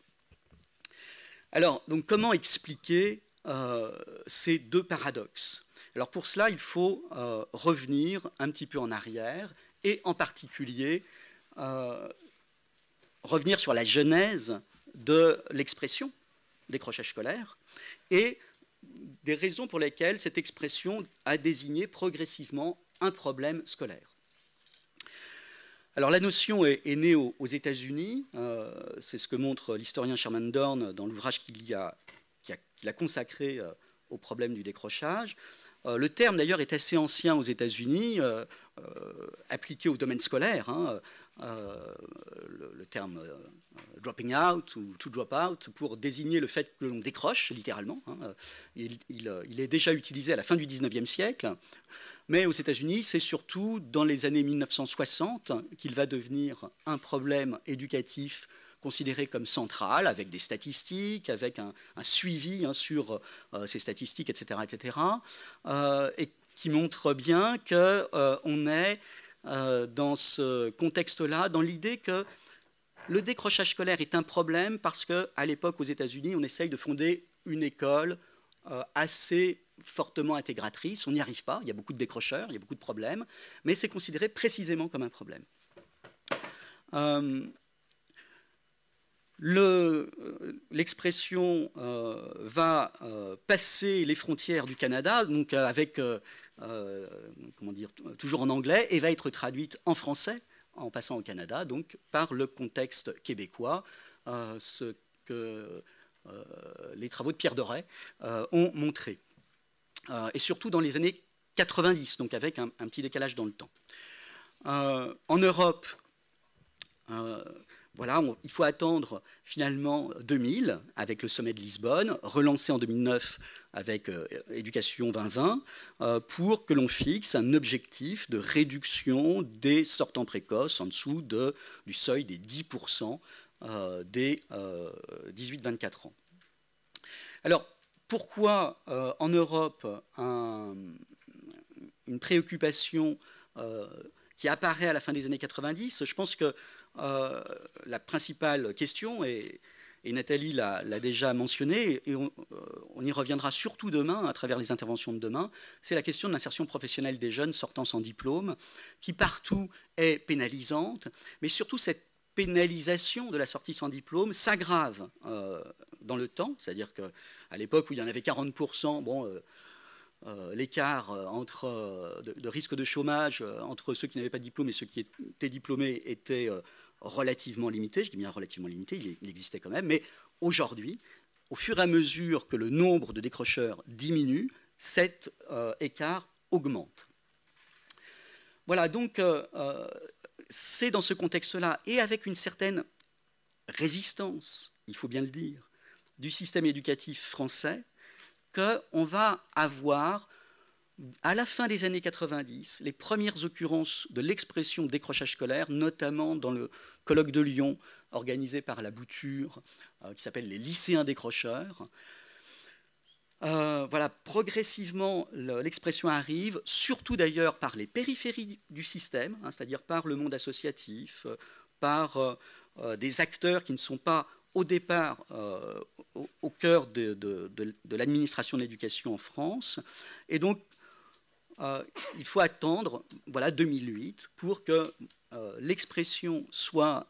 Alors, donc, comment expliquer ces deux paradoxes? Alors pour cela, il faut revenir un petit peu en arrière, et en particulier revenir sur la genèse de l'expression décrochage scolaire et des raisons pour lesquelles cette expression a désigné progressivement un problème scolaire. Alors la notion est née aux États-Unis, c'est ce que montre l'historien Sherman Dorn dans l'ouvrage qu'il a consacré au problème du décrochage. Le terme d'ailleurs est assez ancien aux États-Unis, appliqué au domaine scolaire. Le terme dropping out ou to drop out pour désigner le fait que l'on décroche littéralement. Il est déjà utilisé à la fin du XIXe siècle, mais aux États-Unis, c'est surtout dans les années 1960 qu'il va devenir un problème éducatif considéré comme central, avec des statistiques, avec un suivi sur ces statistiques, etc., et qui montre bien qu'on est dans ce contexte-là, dans l'idée que le décrochage scolaire est un problème parce qu'à l'époque, aux États-Unis, on essaye de fonder une école assez fortement intégratrice. On n'y arrive pas, il y a beaucoup de décrocheurs, il y a beaucoup de problèmes, mais c'est considéré précisément comme un problème. L'expression va passer les frontières du Canada, donc avec, comment dire, toujours en anglais, et va être traduite en français en passant au Canada, donc par le contexte québécois, ce que les travaux de Pierre Doret ont montré. Et surtout dans les années 90, donc avec un petit décalage dans le temps. En Europe, voilà, il faut attendre finalement 2000 avec le sommet de Lisbonne, relancé en 2009 avec Éducation 2020, pour que l'on fixe un objectif de réduction des sortants précoces en dessous du seuil des 10% des 18-24 ans. Alors, pourquoi en Europe une préoccupation qui apparaît à la fin des années 90? Je pense que la principale question, et Nathalie l'a déjà mentionné, et on y reviendra surtout demain, à travers les interventions de demain, c'est la question de l'insertion professionnelle des jeunes sortant sans diplôme, qui partout est pénalisante, mais surtout cette pénalisation de la sortie sans diplôme s'aggrave dans le temps, c'est-à-dire qu'à l'époque où il y en avait 40%, bon, l'écart de risque de chômage entre ceux qui n'avaient pas de diplôme et ceux qui étaient diplômés était relativement limité. Je dis bien relativement limité, il existait quand même. Mais aujourd'hui, au fur et à mesure que le nombre de décrocheurs diminue, cet écart augmente. Voilà, donc c'est dans ce contexte-là, et avec une certaine résistance, il faut bien le dire, du système éducatif français, qu'on va avoir, à la fin des années 90, les premières occurrences de l'expression décrochage scolaire, notamment dans le colloque de Lyon, organisé par la Bouture, qui s'appelle les lycéens décrocheurs. Voilà, progressivement, l'expression arrive, surtout d'ailleurs par les périphéries du système, hein, c'est-à-dire par le monde associatif, par des acteurs qui ne sont pas au départ au cœur de l'administration de l'éducation en France. Et donc, il faut attendre, voilà, 2008 pour que l'expression soit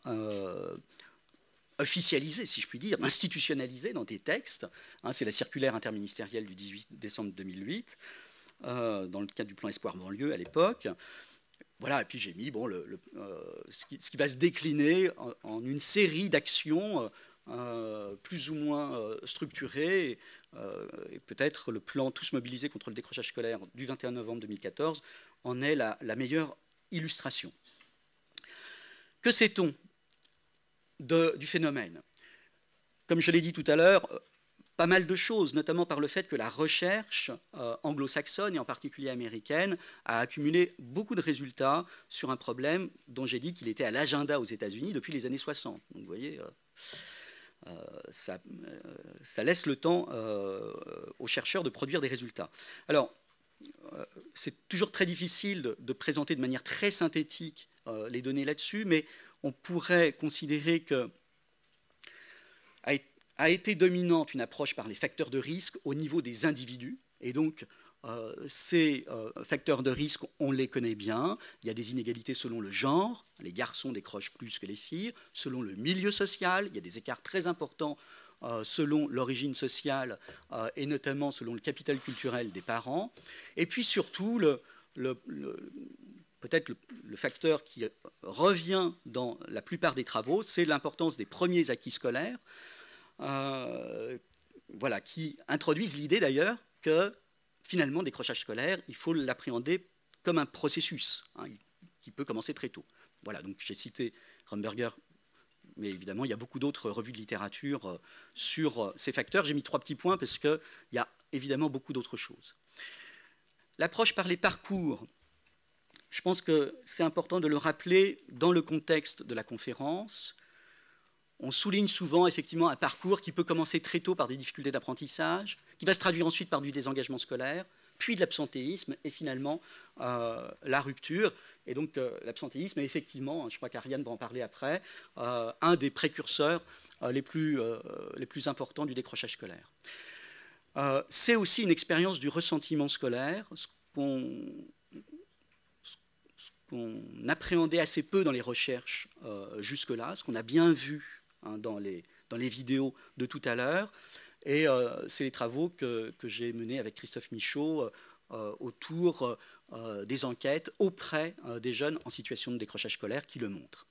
officialisée, si je puis dire, institutionnalisée dans des textes. Hein, c'est la circulaire interministérielle du 18 décembre 2008, dans le cadre du plan Espoir banlieue à l'époque. Voilà, et puis j'ai mis bon, ce qui va se décliner en une série d'actions plus ou moins structurées, et peut-être le plan Tous mobilisés contre le décrochage scolaire du 21 novembre 2014 en est la meilleure illustration. Que sait-on du phénomène? Comme je l'ai dit tout à l'heure, pas mal de choses, notamment par le fait que la recherche anglo-saxonne et en particulier américaine a accumulé beaucoup de résultats sur un problème dont j'ai dit qu'il était à l'agenda aux États-Unis depuis les années 60. Donc vous voyez, ça laisse le temps aux chercheurs de produire des résultats. Alors, c'est toujours très difficile de présenter de manière très synthétique les données là-dessus, mais on pourrait considérer que a été dominante une approche par les facteurs de risque au niveau des individus. Et donc, ces facteurs de risque, on les connaît bien. Il y a des inégalités selon le genre. Les garçons décrochent plus que les filles. Selon le milieu social, il y a des écarts très importants selon l'origine sociale et notamment selon le capital culturel des parents. Et puis surtout, peut-être le facteur qui revient dans la plupart des travaux, c'est l'importance des premiers acquis scolaires. Voilà, qui introduisent l'idée d'ailleurs que finalement, le décrochage scolaire, il faut l'appréhender comme un processus hein, qui peut commencer très tôt. Voilà, donc j'ai cité Rumberger, mais évidemment, il y a beaucoup d'autres revues de littérature sur ces facteurs. J'ai mis 3 petits points parce qu'il y a évidemment beaucoup d'autres choses. L'approche par les parcours, je pense que c'est important de le rappeler dans le contexte de la conférence. On souligne souvent effectivement un parcours qui peut commencer très tôt par des difficultés d'apprentissage, qui va se traduire ensuite par du désengagement scolaire, puis de l'absentéisme, et finalement la rupture. Et donc l'absentéisme est effectivement, je crois qu'Ariane va en parler après, un des précurseurs les plus importants du décrochage scolaire. C'est aussi une expérience du ressentiment scolaire, ce qu'on appréhendait assez peu dans les recherches jusque-là, ce qu'on a bien vu dans les vidéos de tout à l'heure. Et c'est les travaux que j'ai menés avec Christophe Michaud autour des enquêtes auprès des jeunes en situation de décrochage scolaire qui le montrent.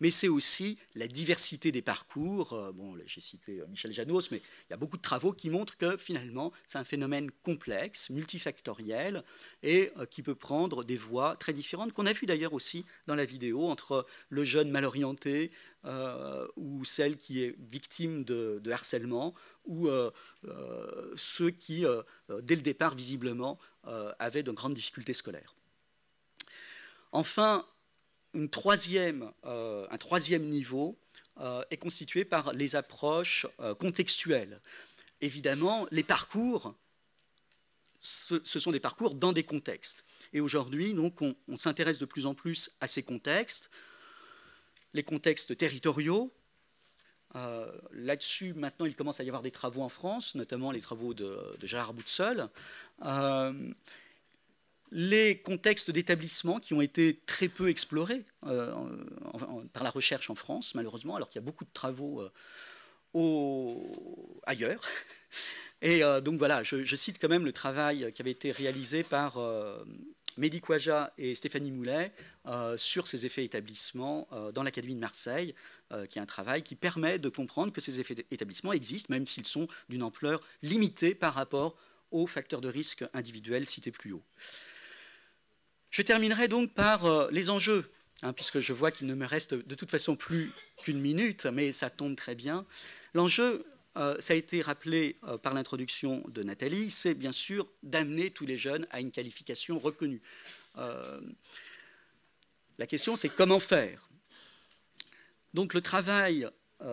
Mais c'est aussi la diversité des parcours. Bon, j'ai cité Michel Janos, mais il y a beaucoup de travaux qui montrent que finalement, c'est un phénomène complexe, multifactoriel, et qui peut prendre des voies très différentes, qu'on a vu d'ailleurs aussi dans la vidéo, entre le jeune mal orienté ou celle qui est victime de harcèlement, ou ceux qui, dès le départ, visiblement, avaient de grandes difficultés scolaires. Enfin, un troisième niveau est constitué par les approches contextuelles. Évidemment, les parcours, ce sont des parcours dans des contextes. Et aujourd'hui, donc, on s'intéresse de plus en plus à ces contextes, les contextes territoriaux. Là-dessus, maintenant, il commence à y avoir des travaux en France, notamment les travaux de Gérard Boutseul. Les contextes d'établissement qui ont été très peu explorés par la recherche en France, malheureusement, alors qu'il y a beaucoup de travaux ailleurs. Et donc voilà, je cite quand même le travail qui avait été réalisé par Mehdi Kouaja et Stéphanie Moulet sur ces effets établissements dans l'Académie de Marseille, qui est un travail qui permet de comprendre que ces effets établissements existent, même s'ils sont d'une ampleur limitée par rapport aux facteurs de risque individuels cités plus haut. Je terminerai donc par les enjeux, puisque je vois qu'il ne me reste de toute façon plus qu'une minute, mais ça tombe très bien. L'enjeu, ça a été rappelé par l'introduction de Nathalie, c'est bien sûr d'amener tous les jeunes à une qualification reconnue. La question, c'est comment faire. Donc le travail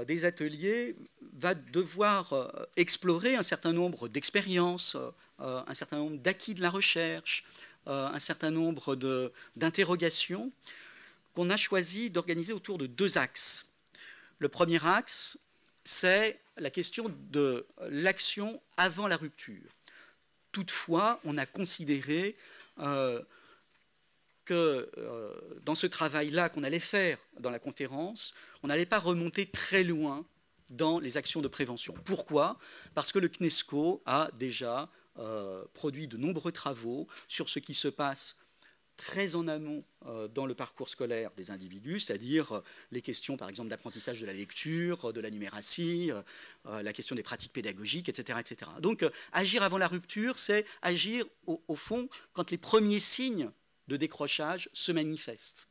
des ateliers va devoir explorer un certain nombre d'expériences, un certain nombre d'acquis de la recherche, un certain nombre d'interrogations qu'on a choisi d'organiser autour de deux axes. Le premier axe, c'est la question de l'action avant la rupture. Toutefois, on a considéré que dans ce travail-là qu'on allait faire dans la conférence, on n'allait pas remonter très loin dans les actions de prévention. Pourquoi? Parce que le CNESCO a déjà produit de nombreux travaux sur ce qui se passe très en amont dans le parcours scolaire des individus, c'est-à-dire les questions, par exemple, d'apprentissage de la lecture, de la numératie, la question des pratiques pédagogiques, etc. etc. Donc, agir avant la rupture, c'est agir, au fond, quand les premiers signes de décrochage se manifestent.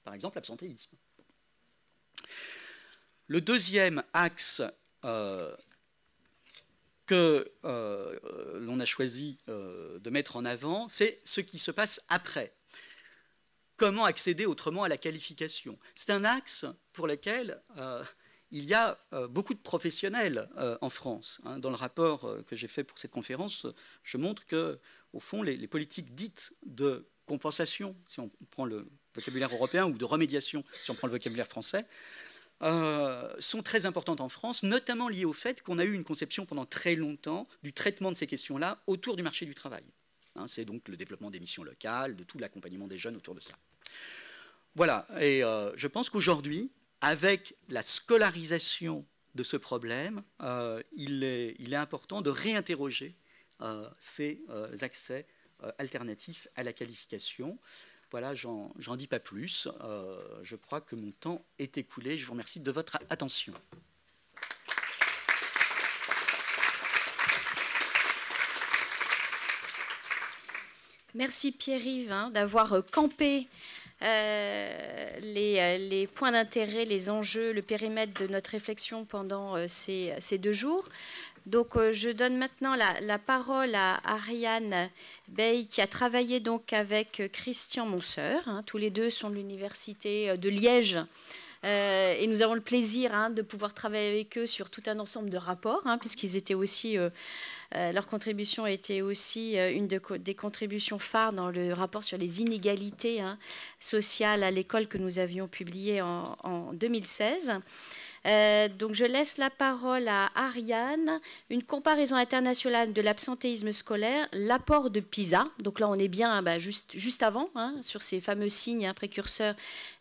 Par exemple, l'absentéisme. Le deuxième axe que l'on a choisi de mettre en avant, c'est ce qui se passe après. Comment accéder autrement à la qualification? C'est un axe pour lequel il y a beaucoup de professionnels en France. Dans le rapport que j'ai fait pour cette conférence, je montre que, au fond, les politiques dites de compensation, si on prend le vocabulaire européen, ou de remédiation, si on prend le vocabulaire français, sont très importantes en France, notamment liées au fait qu'on a eu une conception pendant très longtemps du traitement de ces questions-là autour du marché du travail. C'est donc le développement des missions locales, de tout l'accompagnement des jeunes autour de ça. Voilà, et je pense qu'aujourd'hui, avec la scolarisation de ce problème, il est important de réinterroger ces accès alternatifs à la qualification. Voilà, j'en dis pas plus. Je crois que mon temps est écoulé. Je vous remercie de votre attention. Merci Pierre-Yves d'avoir campé les points d'intérêt, les enjeux, le périmètre de notre réflexion pendant ces 2 jours. Donc, je donne maintenant la parole à Ariane Bey, qui a travaillé donc avec Christian Monseur. Tous les deux sont de l'Université de Liège. Et nous avons le plaisir de pouvoir travailler avec eux sur tout un ensemble de rapports, puisqu'ils étaient aussi Leur contribution a été aussi une des contributions phares dans le rapport sur les inégalités sociales à l'école que nous avions publié en 2016. Donc je laisse la parole à Ariane. Une comparaison internationale de l'absentéisme scolaire, l'apport de PISA. Donc là on est bien juste avant, sur ces fameux signes précurseurs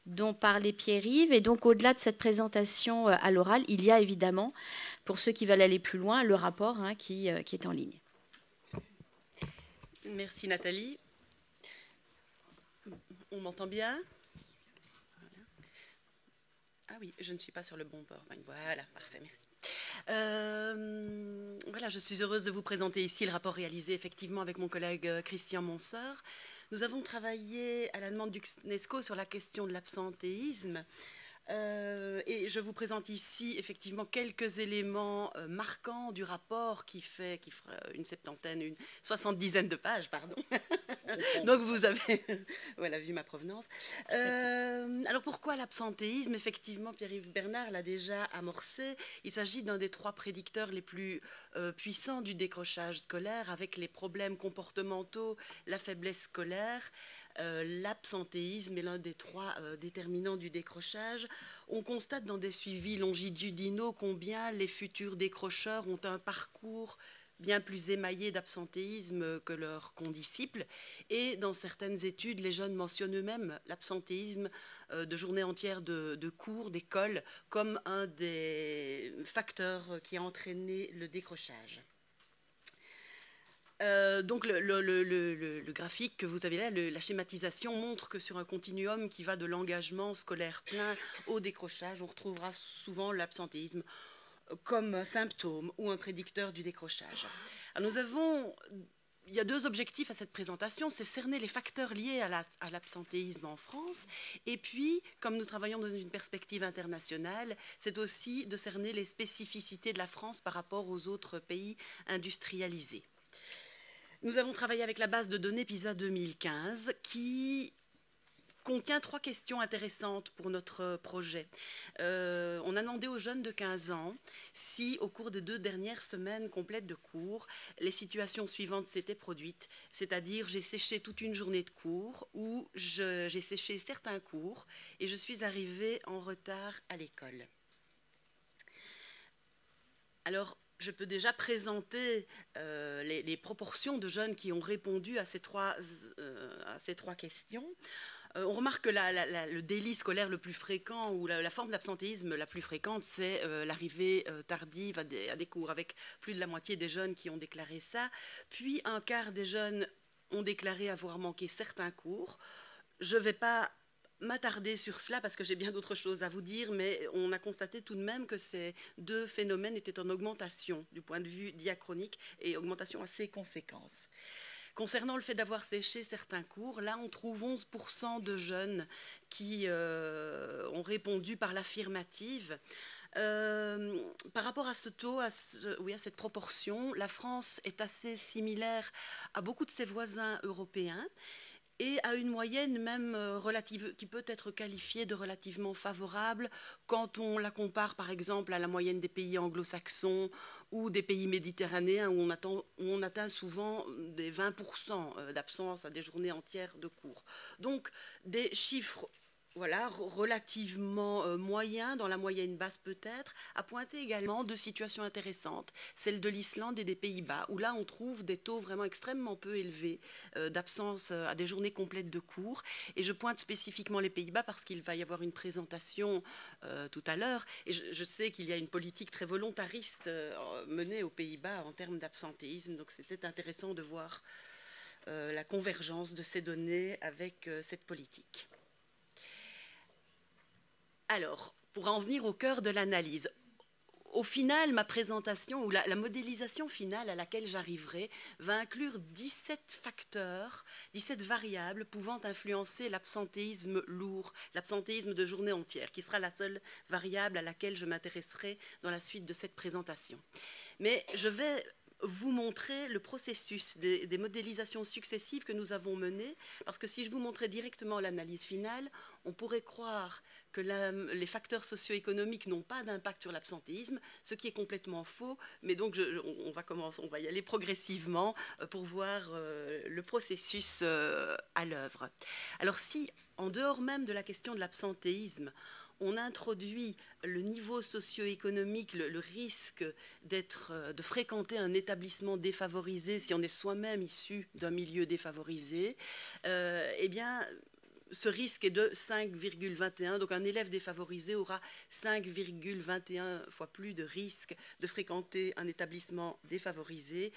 dont parlait Pierre-Yves. Et donc au-delà de cette présentation à l'oral, il y a évidemment, pour ceux qui veulent aller plus loin, le rapport qui est en ligne. Merci Nathalie. On m'entend bien ? Ah oui, je ne suis pas sur le bon PowerPoint. Voilà, parfait, merci. Voilà, je suis heureuse de vous présenter ici le rapport réalisé effectivement avec mon collègue Christian Monseur. Nous avons travaillé à la demande du UNESCO sur la question de l'absentéisme. Et je vous présente ici effectivement quelques éléments marquants du rapport qui fera une 70aine de pages, pardon. Donc vous avez voilà, vu ma provenance. Alors pourquoi l'absentéisme? Effectivement, Pierre-Yves Bernard l'a déjà amorcé. Il s'agit d'un des 3 prédicteurs les plus puissants du décrochage scolaire, avec les problèmes comportementaux, la faiblesse scolaire. L'absentéisme est l'un des 3 déterminants du décrochage. On constate dans des suivis longitudinaux combien les futurs décrocheurs ont un parcours bien plus émaillé d'absentéisme que leurs condisciples. Et dans certaines études, les jeunes mentionnent eux-mêmes l'absentéisme de journées entières de cours, d'école, comme un des facteurs qui a entraîné le décrochage. Donc le graphique que vous avez là, la schématisation montre que sur un continuum qui va de l'engagement scolaire plein au décrochage, on retrouvera souvent l'absentéisme comme un symptôme ou un prédicteur du décrochage. Alors il y a 2 objectifs à cette présentation, c'est cerner les facteurs liés à l'absentéisme en France, et puis, comme nous travaillons dans une perspective internationale, c'est aussi de cerner les spécificités de la France par rapport aux autres pays industrialisés. Nous avons travaillé avec la base de données PISA 2015 qui contient 3 questions intéressantes pour notre projet. On a demandé aux jeunes de 15 ans si, au cours des 2 dernières semaines complètes de cours, les situations suivantes s'étaient produites, c'est-à-dire j'ai séché toute une journée de cours ou j'ai séché certains cours et je suis arrivée en retard à l'école. Alors, je peux déjà présenter les proportions de jeunes qui ont répondu à ces 3 questions. On remarque que le délit scolaire le plus fréquent ou la forme d'absentéisme la plus fréquente, c'est l'arrivée tardive à des cours, avec plus de la moitié des jeunes qui ont déclaré ça. Puis un quart des jeunes ont déclaré avoir manqué certains cours. Je ne vais pas m'attarder sur cela parce que j'ai bien d'autres choses à vous dire, mais on a constaté tout de même que ces 2 phénomènes étaient en augmentation du point de vue diachronique et augmentation assez conséquente. Concernant le fait d'avoir séché certains cours, là on trouve 11% de jeunes qui ont répondu par l'affirmative. Par rapport à ce taux, à cette proportion, la France est assez similaire à beaucoup de ses voisins européens et à une moyenne même relative, qui peut être qualifiée de relativement favorable quand on la compare par exemple à la moyenne des pays anglo-saxons ou des pays méditerranéens où on atteint souvent des 20% d'absence à des journées entières de cours. Donc des chiffres voilà, relativement moyen, dans la moyenne basse peut-être, à pointer également 2 situations intéressantes, celle de l'Islande et des Pays-Bas, où là on trouve des taux vraiment extrêmement peu élevés d'absence à des journées complètes de cours. Et je pointe spécifiquement les Pays-Bas parce qu'il va y avoir une présentation tout à l'heure. Et je sais qu'il y a une politique très volontariste menée aux Pays-Bas en termes d'absentéisme, donc c'était intéressant de voir la convergence de ces données avec cette politique. Alors, pour en venir au cœur de l'analyse, au final, ma présentation ou la modélisation finale à laquelle j'arriverai va inclure 17 facteurs, 17 variables pouvant influencer l'absentéisme lourd, l'absentéisme de journée entière, qui sera la seule variable à laquelle je m'intéresserai dans la suite de cette présentation. Mais je vais vous montrer le processus des modélisations successives que nous avons menées, parce que si je vous montrais directement l'analyse finale, on pourrait croire que les facteurs socio-économiques n'ont pas d'impact sur l'absentéisme, ce qui est complètement faux, mais donc on va y aller progressivement pour voir le processus à l'œuvre. Alors si, en dehors même de la question de l'absentéisme, on introduit le niveau socio-économique, le risque de fréquenter un établissement défavorisé si on est soi-même issu d'un milieu défavorisé, eh bien, ce risque est de 5,21. Donc un élève défavorisé aura 5,21 fois plus de risque de fréquenter un établissement défavorisé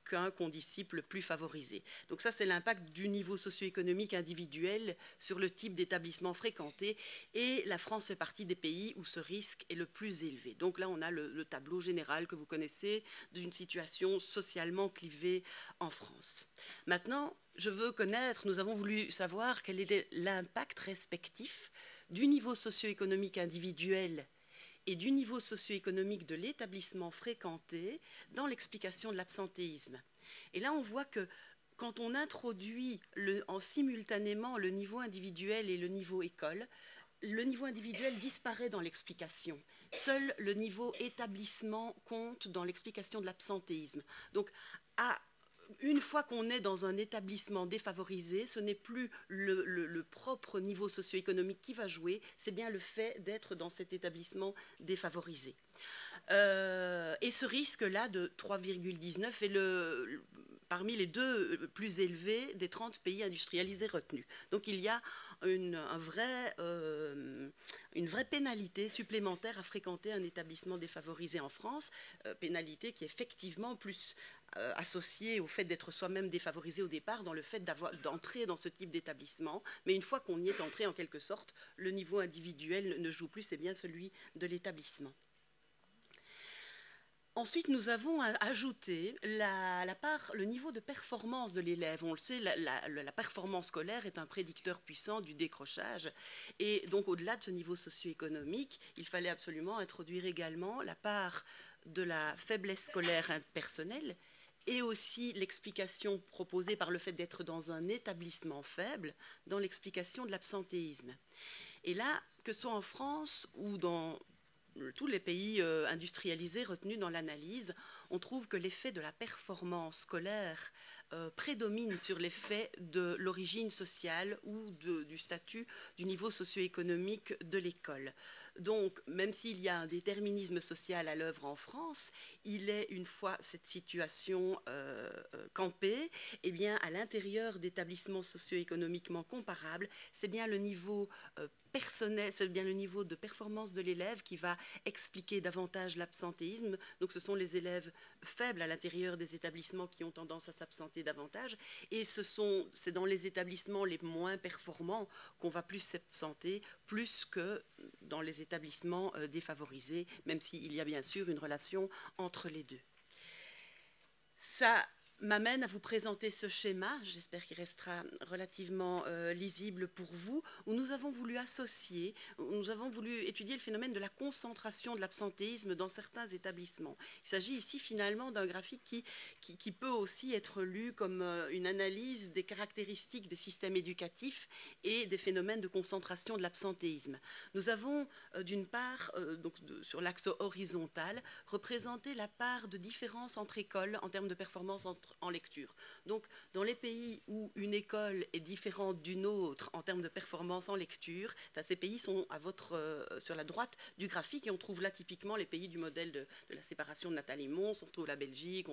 qu'un condisciple plus favorisé. Donc ça, c'est l'impact du niveau socio-économique individuel sur le type d'établissement fréquenté. Et la France fait partie des pays où ce risque est le plus élevé. Donc là, on a le tableau général que vous connaissez d'une situation socialement clivée en France. Maintenant, je veux connaître, nous avons voulu savoir quel est l'impact respectif du niveau socio-économique individuel et du niveau socio-économique de l'établissement fréquenté dans l'explication de l'absentéisme. Et là, on voit que quand on introduit simultanément le niveau individuel et le niveau école, le niveau individuel disparaît dans l'explication. Seul le niveau établissement compte dans l'explication de l'absentéisme. Donc, une fois qu'on est dans un établissement défavorisé, ce n'est plus le propre niveau socio-économique qui va jouer, c'est bien le fait d'être dans cet établissement défavorisé. Et ce risque-là de 3,19 est parmi les deux plus élevés des 30 pays industrialisés retenus. Donc il y a une vraie pénalité supplémentaire à fréquenter un établissement défavorisé en France, pénalité qui est effectivement plus associée au fait d'être soi-même défavorisé au départ, dans le fait d'entrer dans ce type d'établissement. Mais une fois qu'on y est entré, en quelque sorte, le niveau individuel ne joue plus, c'est bien celui de l'établissement. Ensuite, nous avons ajouté le niveau de performance de l'élève. On le sait, la performance scolaire est un prédicteur puissant du décrochage. Et donc, au-delà de ce niveau socio-économique, il fallait absolument introduire également la part de la faiblesse scolaire personnelle et aussi l'explication proposée par le fait d'être dans un établissement faible dans l'explication de l'absentéisme. Et là, que ce soit en France ou dans tous les pays industrialisés retenus dans l'analyse, on trouve que l'effet de la performance scolaire prédomine sur l'effet de l'origine sociale ou du statut du niveau socio-économique de l'école. Donc, même s'il y a un déterminisme social à l'œuvre en France, il est, une fois cette situation campée, eh bien, à l'intérieur d'établissements socio-économiquement comparables, c'est bien le niveau personnel, c'est bien le niveau de performance de l'élève qui va expliquer davantage l'absentéisme. Donc, ce sont les élèves faibles à l'intérieur des établissements qui ont tendance à s'absenter davantage. Et c'est dans les établissements les moins performants qu'on va plus s'absenter, plus que dans les établissements défavorisés, même s'il y a bien sûr une relation entre les deux. Ça m'amène à vous présenter ce schéma, j'espère qu'il restera relativement lisible pour vous, où nous avons voulu étudier le phénomène de la concentration de l'absentéisme dans certains établissements. Il s'agit ici finalement d'un graphique qui peut aussi être lu comme une analyse des caractéristiques des systèmes éducatifs et des phénomènes de concentration de l'absentéisme. Nous avons d'une part, sur l'axe horizontal, représenté la part de différence entre écoles en termes de performance en lecture. Donc, dans les pays où une école est différente d'une autre en termes de performance en lecture, ces pays sont sur la droite du graphique, et on trouve là typiquement les pays du modèle de la séparation de Nathalie Mons. On trouve la Belgique,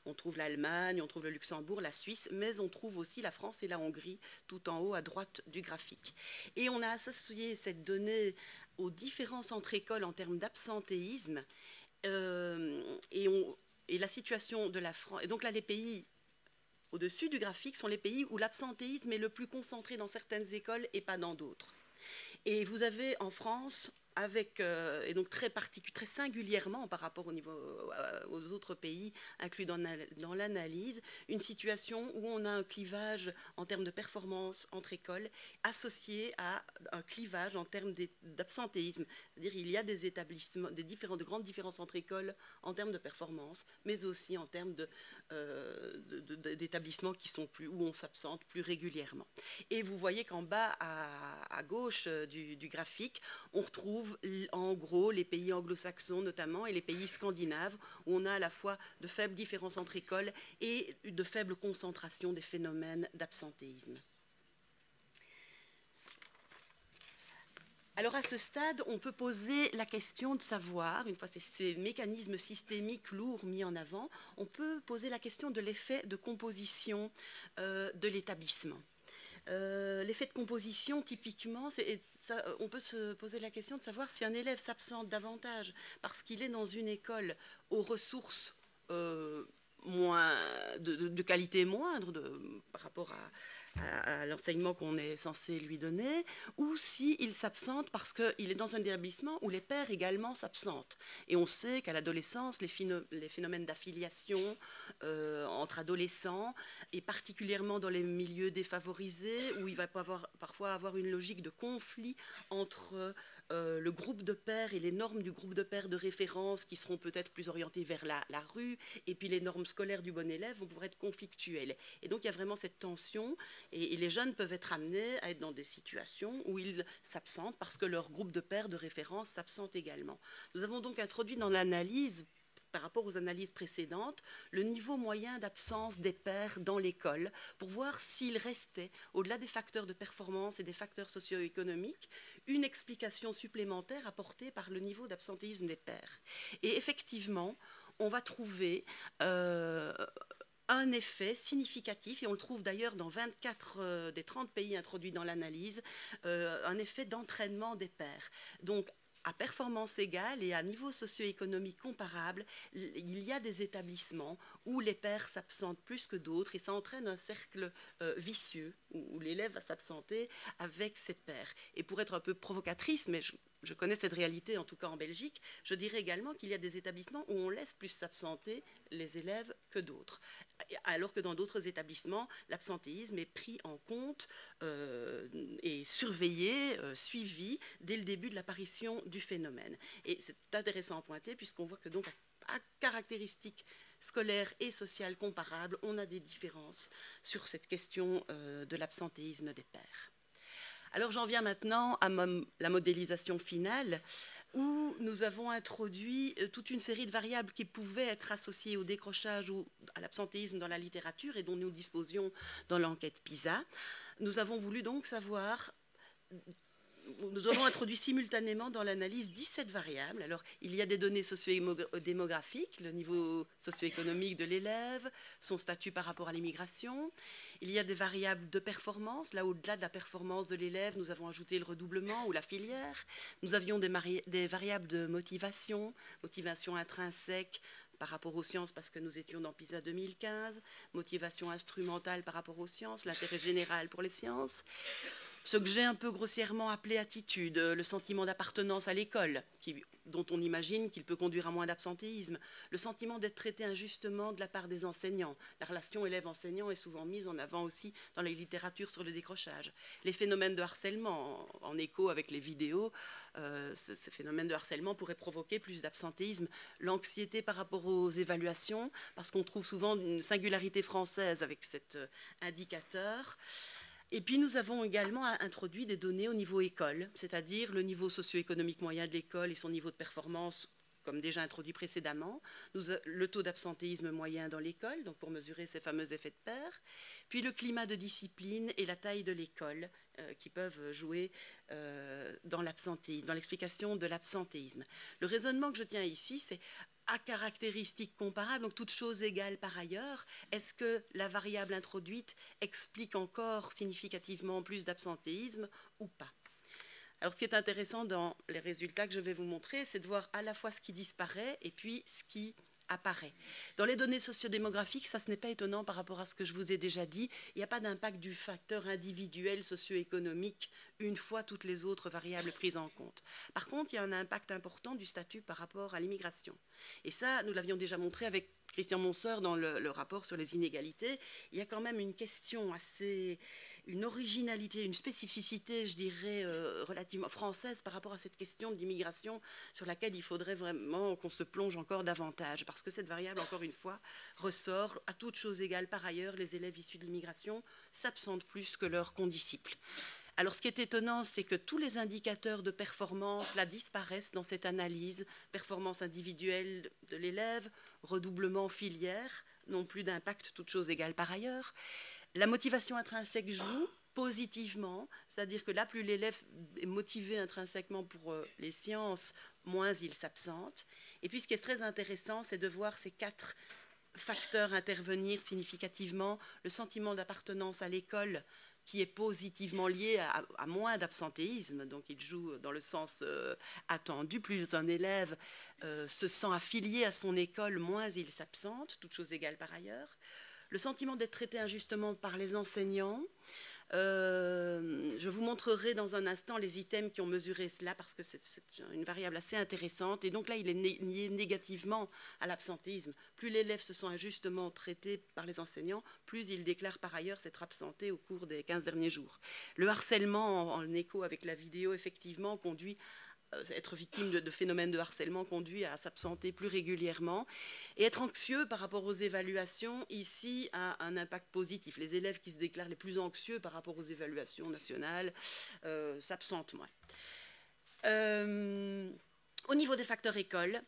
on trouve l'Allemagne, on trouve le Luxembourg, la Suisse, mais on trouve aussi la France et la Hongrie tout en haut à droite du graphique. Et on a associé cette donnée aux différences entre écoles en termes d'absentéisme, et la situation de la France. Et donc là, les pays au-dessus du graphique sont les pays où l'absentéisme est le plus concentré dans certaines écoles et pas dans d'autres. Et vous avez en France et donc très singulièrement par rapport aux autres pays inclus dans l'analyse, une situation où on a un clivage en termes de performance entre écoles associé à un clivage en termes d'absentéisme. C'est-à-dire qu'il y a des établissements, de grandes différences entre écoles en termes de performance, mais aussi en termes d'établissements où on s'absente plus régulièrement. Et vous voyez qu'en bas à gauche du graphique, on retrouve en gros les pays anglo-saxons notamment et les pays scandinaves où on a à la fois de faibles différences entre écoles et de faibles concentrations des phénomènes d'absentéisme. Alors à ce stade, on peut poser la question de savoir, une fois ces mécanismes systémiques lourds mis en avant, on peut poser la question de l'effet de composition de l'établissement. L'effet de composition, typiquement, on peut se poser la question de savoir si un élève s'absente davantage parce qu'il est dans une école aux ressources de qualité moindre par rapport à l'enseignement qu'on est censé lui donner, ou s'il s'absente parce qu'il est dans un établissement où les pairs également s'absentent. Et on sait qu'à l'adolescence, les phénomènes d'affiliation entre adolescents, et particulièrement dans les milieux défavorisés, où il va parfois avoir une logique de conflit entre le groupe de pairs et les normes du groupe de pairs de référence qui seront peut-être plus orientées vers la rue, et puis les normes scolaires du bon élève vont pouvoir être conflictuelles. Et donc il y a vraiment cette tension, et les jeunes peuvent être amenés à être dans des situations où ils s'absentent parce que leur groupe de pairs de référence s'absente également. Nous avons donc introduit dans l'analyse, par rapport aux analyses précédentes, le niveau moyen d'absence des pairs dans l'école pour voir s'il restait, au-delà des facteurs de performance et des facteurs socio-économiques, une explication supplémentaire apportée par le niveau d'absentéisme des pairs. Et effectivement, on va trouver un effet significatif, et on le trouve d'ailleurs dans 24 des 30 pays introduits dans l'analyse, un effet d'entraînement des pairs. Donc, à performance égale et à niveau socio-économique comparable, il y a des établissements où les pairs s'absentent plus que d'autres, et ça entraîne un cercle vicieux où l'élève va s'absenter avec ses pairs. Et pour être un peu provocatrice, mais je connais cette réalité en tout cas en Belgique, je dirais également qu'il y a des établissements où on laisse plus s'absenter les élèves que d'autres, alors que dans d'autres établissements, l'absentéisme est pris en compte et surveillé, suivi dès le début de l'apparition du phénomène. Et c'est intéressant à pointer puisqu'on voit que donc à caractéristiques scolaires et sociales comparables, on a des différences sur cette question de l'absentéisme des pairs. Alors j'en viens maintenant à la modélisation finale, où nous avons introduit toute une série de variables qui pouvaient être associées au décrochage ou à l'absentéisme dans la littérature et dont nous disposions dans l'enquête PISA. Nous avons voulu donc savoir... Nous avons introduit simultanément dans l'analyse 17 variables. Alors, il y a des données socio-démographiques, le niveau socio-économique de l'élève, son statut par rapport à l'immigration. Il y a des variables de performance. Là, au-delà de la performance de l'élève, nous avons ajouté le redoublement ou la filière. Nous avions des variables de motivation, motivation intrinsèque par rapport aux sciences, parce que nous étions dans PISA 2015, motivation instrumentale par rapport aux sciences, l'intérêt général pour les sciences. Ce que j'ai un peu grossièrement appelé attitude, le sentiment d'appartenance à l'école, dont on imagine qu'il peut conduire à moins d'absentéisme, le sentiment d'être traité injustement de la part des enseignants. La relation élève-enseignant est souvent mise en avant aussi dans les littératures sur le décrochage. Les phénomènes de harcèlement, en écho avec les vidéos, ces phénomènes de harcèlement pourraient provoquer plus d'absentéisme. L'anxiété par rapport aux évaluations, parce qu'on trouve souvent une singularité française avec cet indicateur. Et puis nous avons également introduit des données au niveau école, c'est-à-dire le niveau socio-économique moyen de l'école et son niveau de performance, comme déjà introduit précédemment, le taux d'absentéisme moyen dans l'école, donc pour mesurer ces fameux effets de pair, puis le climat de discipline et la taille de l'école qui peuvent jouer dans l'explication de l'absentéisme. Le raisonnement que je tiens ici, c'est à caractéristiques comparables, donc toutes choses égales par ailleurs, est-ce que la variable introduite explique encore significativement plus d'absentéisme ou pas? Alors ce qui est intéressant dans les résultats que je vais vous montrer, c'est de voir à la fois ce qui disparaît et puis ce qui apparaît. Dans les données sociodémographiques, ça ce n'est pas étonnant par rapport à ce que je vous ai déjà dit, il n'y a pas d'impact du facteur individuel socio-économique une fois toutes les autres variables prises en compte. Par contre, il y a un impact important du statut par rapport à l'immigration. Et ça, nous l'avions déjà montré avec Christian Monseur dans le rapport sur les inégalités. Il y a quand même une question assez, une originalité, une spécificité, je dirais, relativement française par rapport à cette question de l'immigration sur laquelle il faudrait vraiment qu'on se plonge encore davantage. Parce que cette variable, encore une fois, ressort à toutes choses égales. Par ailleurs, les élèves issus de l'immigration s'absentent plus que leurs condisciples. Alors, ce qui est étonnant, c'est que tous les indicateurs de performance là disparaissent dans cette analyse. Performance individuelle de l'élève, redoublement filière, non plus d'impact, toutes choses égales par ailleurs. La motivation intrinsèque joue positivement, c'est-à-dire que là, plus l'élève est motivé intrinsèquement pour les sciences, moins il s'absente. Et puis, ce qui est très intéressant, c'est de voir ces 4 facteurs intervenir significativement. Le sentiment d'appartenance à l'école, qui est positivement lié à moins d'absentéisme, donc il joue dans le sens attendu. Plus un élève se sent affilié à son école, moins il s'absente, toutes choses égales par ailleurs. Le sentiment d'être traité injustement par les enseignants. Je vous montrerai dans un instant les items qui ont mesuré cela parce que c'est une variable assez intéressante. Et donc là, il est lié négativement à l'absentéisme. Plus l'élève se sent injustement traité par les enseignants, plus il déclare par ailleurs s'être absenté au cours des 15 derniers jours. Le harcèlement, en écho avec la vidéo, effectivement, conduit être victime de phénomènes de harcèlement conduit à s'absenter plus régulièrement. Et être anxieux par rapport aux évaluations, ici, a un impact positif. Les élèves qui se déclarent les plus anxieux par rapport aux évaluations nationales s'absentent moins. Au niveau des facteurs écoles,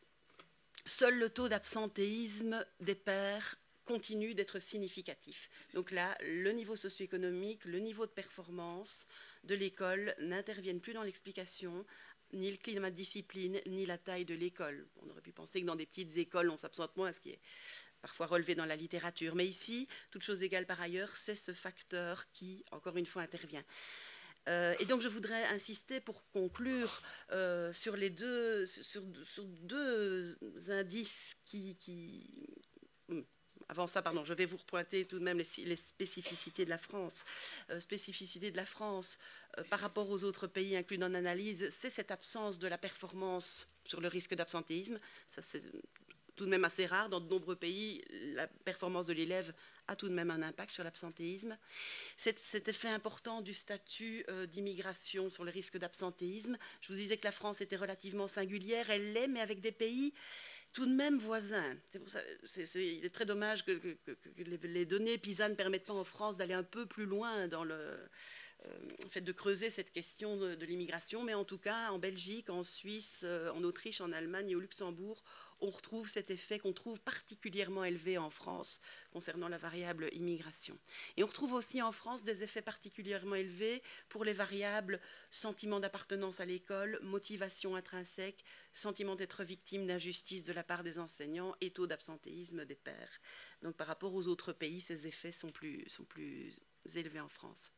seul le taux d'absentéisme des pairs continue d'être significatif. Donc là, le niveau socio-économique, le niveau de performance de l'école n'interviennent plus dans l'explication, ni le climat de discipline, ni la taille de l'école. On aurait pu penser que dans des petites écoles, on s'absente moins, ce qui est parfois relevé dans la littérature. Mais ici, toute chose égale par ailleurs, c'est ce facteur qui, encore une fois, intervient. Et donc, je voudrais insister pour conclure sur deux indices Avant ça, pardon, je vais vous repointer tout de même les spécificités de la France. Spécificité de la France par rapport aux autres pays inclus dans l'analyse, c'est cette absence de la performance sur le risque d'absentéisme. Ça, c'est tout de même assez rare. Dans de nombreux pays, la performance de l'élève a tout de même un impact sur l'absentéisme. Cet effet important du statut d'immigration sur le risque d'absentéisme, je vous disais que la France était relativement singulière, elle l'est, mais avec des pays tout de même voisins. C'est pour ça, il est très dommage que les données PISA ne permettent pas en France d'aller un peu plus loin dans le fait de creuser cette question de l'immigration, mais en tout cas, en Belgique, en Suisse, en Autriche, en Allemagne et au Luxembourg, on retrouve cet effet qu'on trouve particulièrement élevé en France concernant la variable immigration. Et on retrouve aussi en France des effets particulièrement élevés pour les variables sentiment d'appartenance à l'école, motivation intrinsèque, sentiment d'être victime d'injustice de la part des enseignants et taux d'absentéisme des pairs. Donc par rapport aux autres pays, ces effets sont plus élevés en France.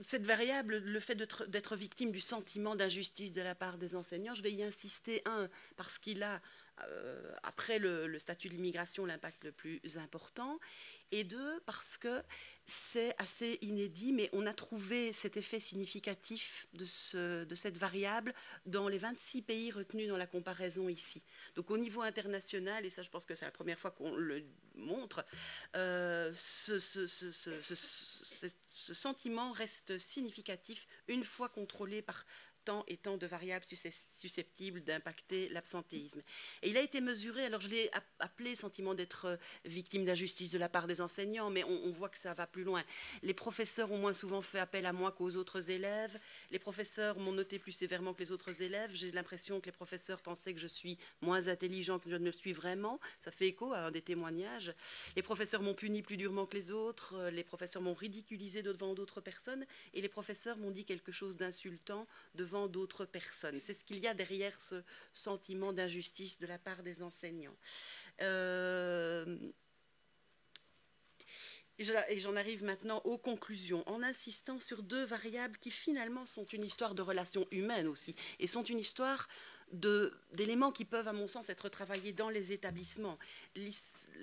Cette variable, le fait d'être victime du sentiment d'injustice de la part des enseignants, je vais y insister, parce qu'il a, après le statut de l'immigration, l'impact le plus important, et 2, parce que c'est assez inédit, mais on a trouvé cet effet significatif de cette variable dans les 26 pays retenus dans la comparaison ici. Donc au niveau international, et ça je pense que c'est la première fois qu'on le montre, ce sentiment reste significatif une fois contrôlé par tant et tant de variables susceptibles d'impacter l'absentéisme. Et il a été mesuré, alors je l'ai appelé sentiment d'être victime d'injustice de la part des enseignants, mais on voit que ça va plus loin. Les professeurs ont moins souvent fait appel à moi qu'aux autres élèves. Les professeurs m'ont noté plus sévèrement que les autres élèves. J'ai l'impression que les professeurs pensaient que je suis moins intelligent que je ne le suis vraiment. Ça fait écho à un des témoignages. Les professeurs m'ont puni plus durement que les autres. Les professeurs m'ont ridiculisé devant d'autres personnes. Et les professeurs m'ont dit quelque chose d'insultant devant d'autres personnes. C'est ce qu'il y a derrière ce sentiment d'injustice de la part des enseignants. Et j'en arrive maintenant aux conclusions, en insistant sur 2 variables qui finalement sont une histoire de relations humaines aussi, et sont une histoire d'éléments qui peuvent, à mon sens, être travaillés dans les établissements.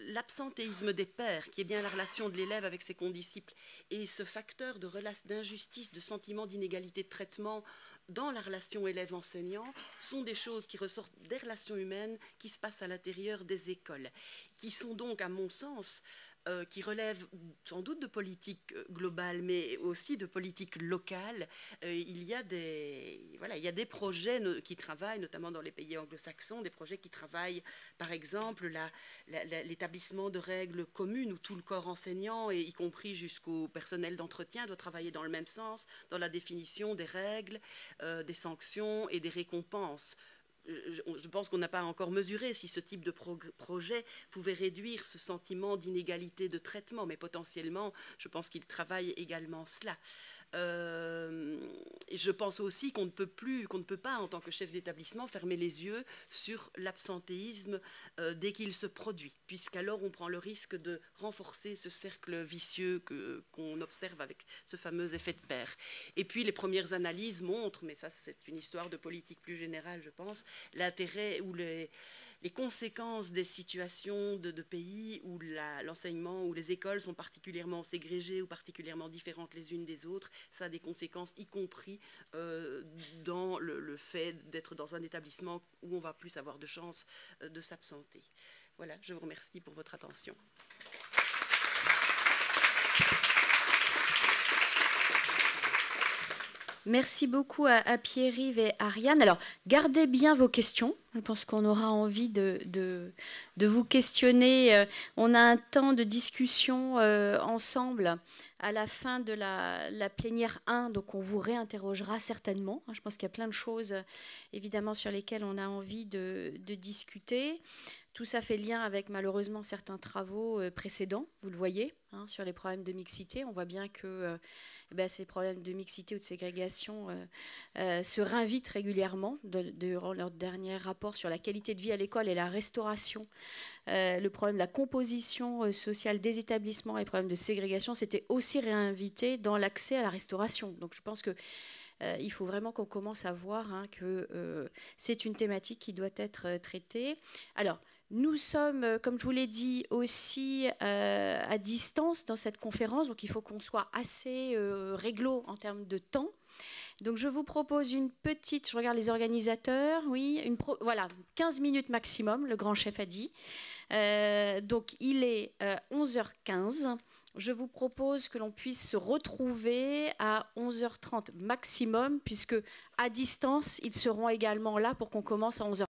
L'absentéisme des pairs, qui est bien la relation de l'élève avec ses condisciples, et ce facteur d'injustice, de sentiment d'inégalité de traitement dans la relation élève-enseignant sont des choses qui ressortent des relations humaines qui se passent à l'intérieur des écoles, qui sont donc, à mon sens, qui relèvent sans doute de politique globale, mais aussi de politique locale. Il y a des projets qui travaillent, notamment dans les pays anglo-saxons, des projets qui travaillent, par exemple, l'établissement de règles communes où tout le corps enseignant, et y compris jusqu'au personnel d'entretien, doit travailler dans le même sens, dans la définition des règles, des sanctions et des récompenses. Je pense qu'on n'a pas encore mesuré si ce type de projet pouvait réduire ce sentiment d'inégalité de traitement, mais potentiellement, je pense qu'il travaille également cela. Et je pense aussi qu'on ne peut pas, en tant que chef d'établissement, fermer les yeux sur l'absentéisme dès qu'il se produit, puisqu'alors on prend le risque de renforcer ce cercle vicieux qu'on observe avec ce fameux effet de pair. Et puis les premières analyses montrent, mais ça c'est une histoire de politique plus générale, je pense, l'intérêt ou les conséquences des situations de pays où l'enseignement, où les écoles sont particulièrement ségrégées ou particulièrement différentes les unes des autres. Ça a des conséquences, y compris dans le fait d'être dans un établissement où on va plus avoir de chances de s'absenter. Voilà, je vous remercie pour votre attention. Merci beaucoup à Pierre-Yves et Ariane. Alors, gardez bien vos questions. Je pense qu'on aura envie de vous questionner. On a un temps de discussion ensemble à la fin de la plénière 1, donc on vous réinterrogera certainement. Je pense qu'il y a plein de choses, évidemment, sur lesquelles on a envie de discuter. Tout ça fait lien avec, malheureusement, certains travaux précédents, vous le voyez, sur les problèmes de mixité. On voit bien que ces problèmes de mixité ou de ségrégation se réinvitent régulièrement durant leur dernier rapport sur la qualité de vie à l'école et la restauration. Le problème de la composition sociale des établissements et les problèmes de ségrégation s'étaient aussi réinvités dans l'accès à la restauration. Donc je pense que il faut vraiment qu'on commence à voir que c'est une thématique qui doit être traitée. Alors, nous sommes, comme je vous l'ai dit, aussi à distance dans cette conférence, donc il faut qu'on soit assez réglo en termes de temps. Donc je vous propose une petite, je regarde les organisateurs, oui, voilà, 15 minutes maximum, le grand chef a dit. Donc il est 11h15. Je vous propose que l'on puisse se retrouver à 11h30 maximum, puisque à distance, ils seront également là pour qu'on commence à 11h.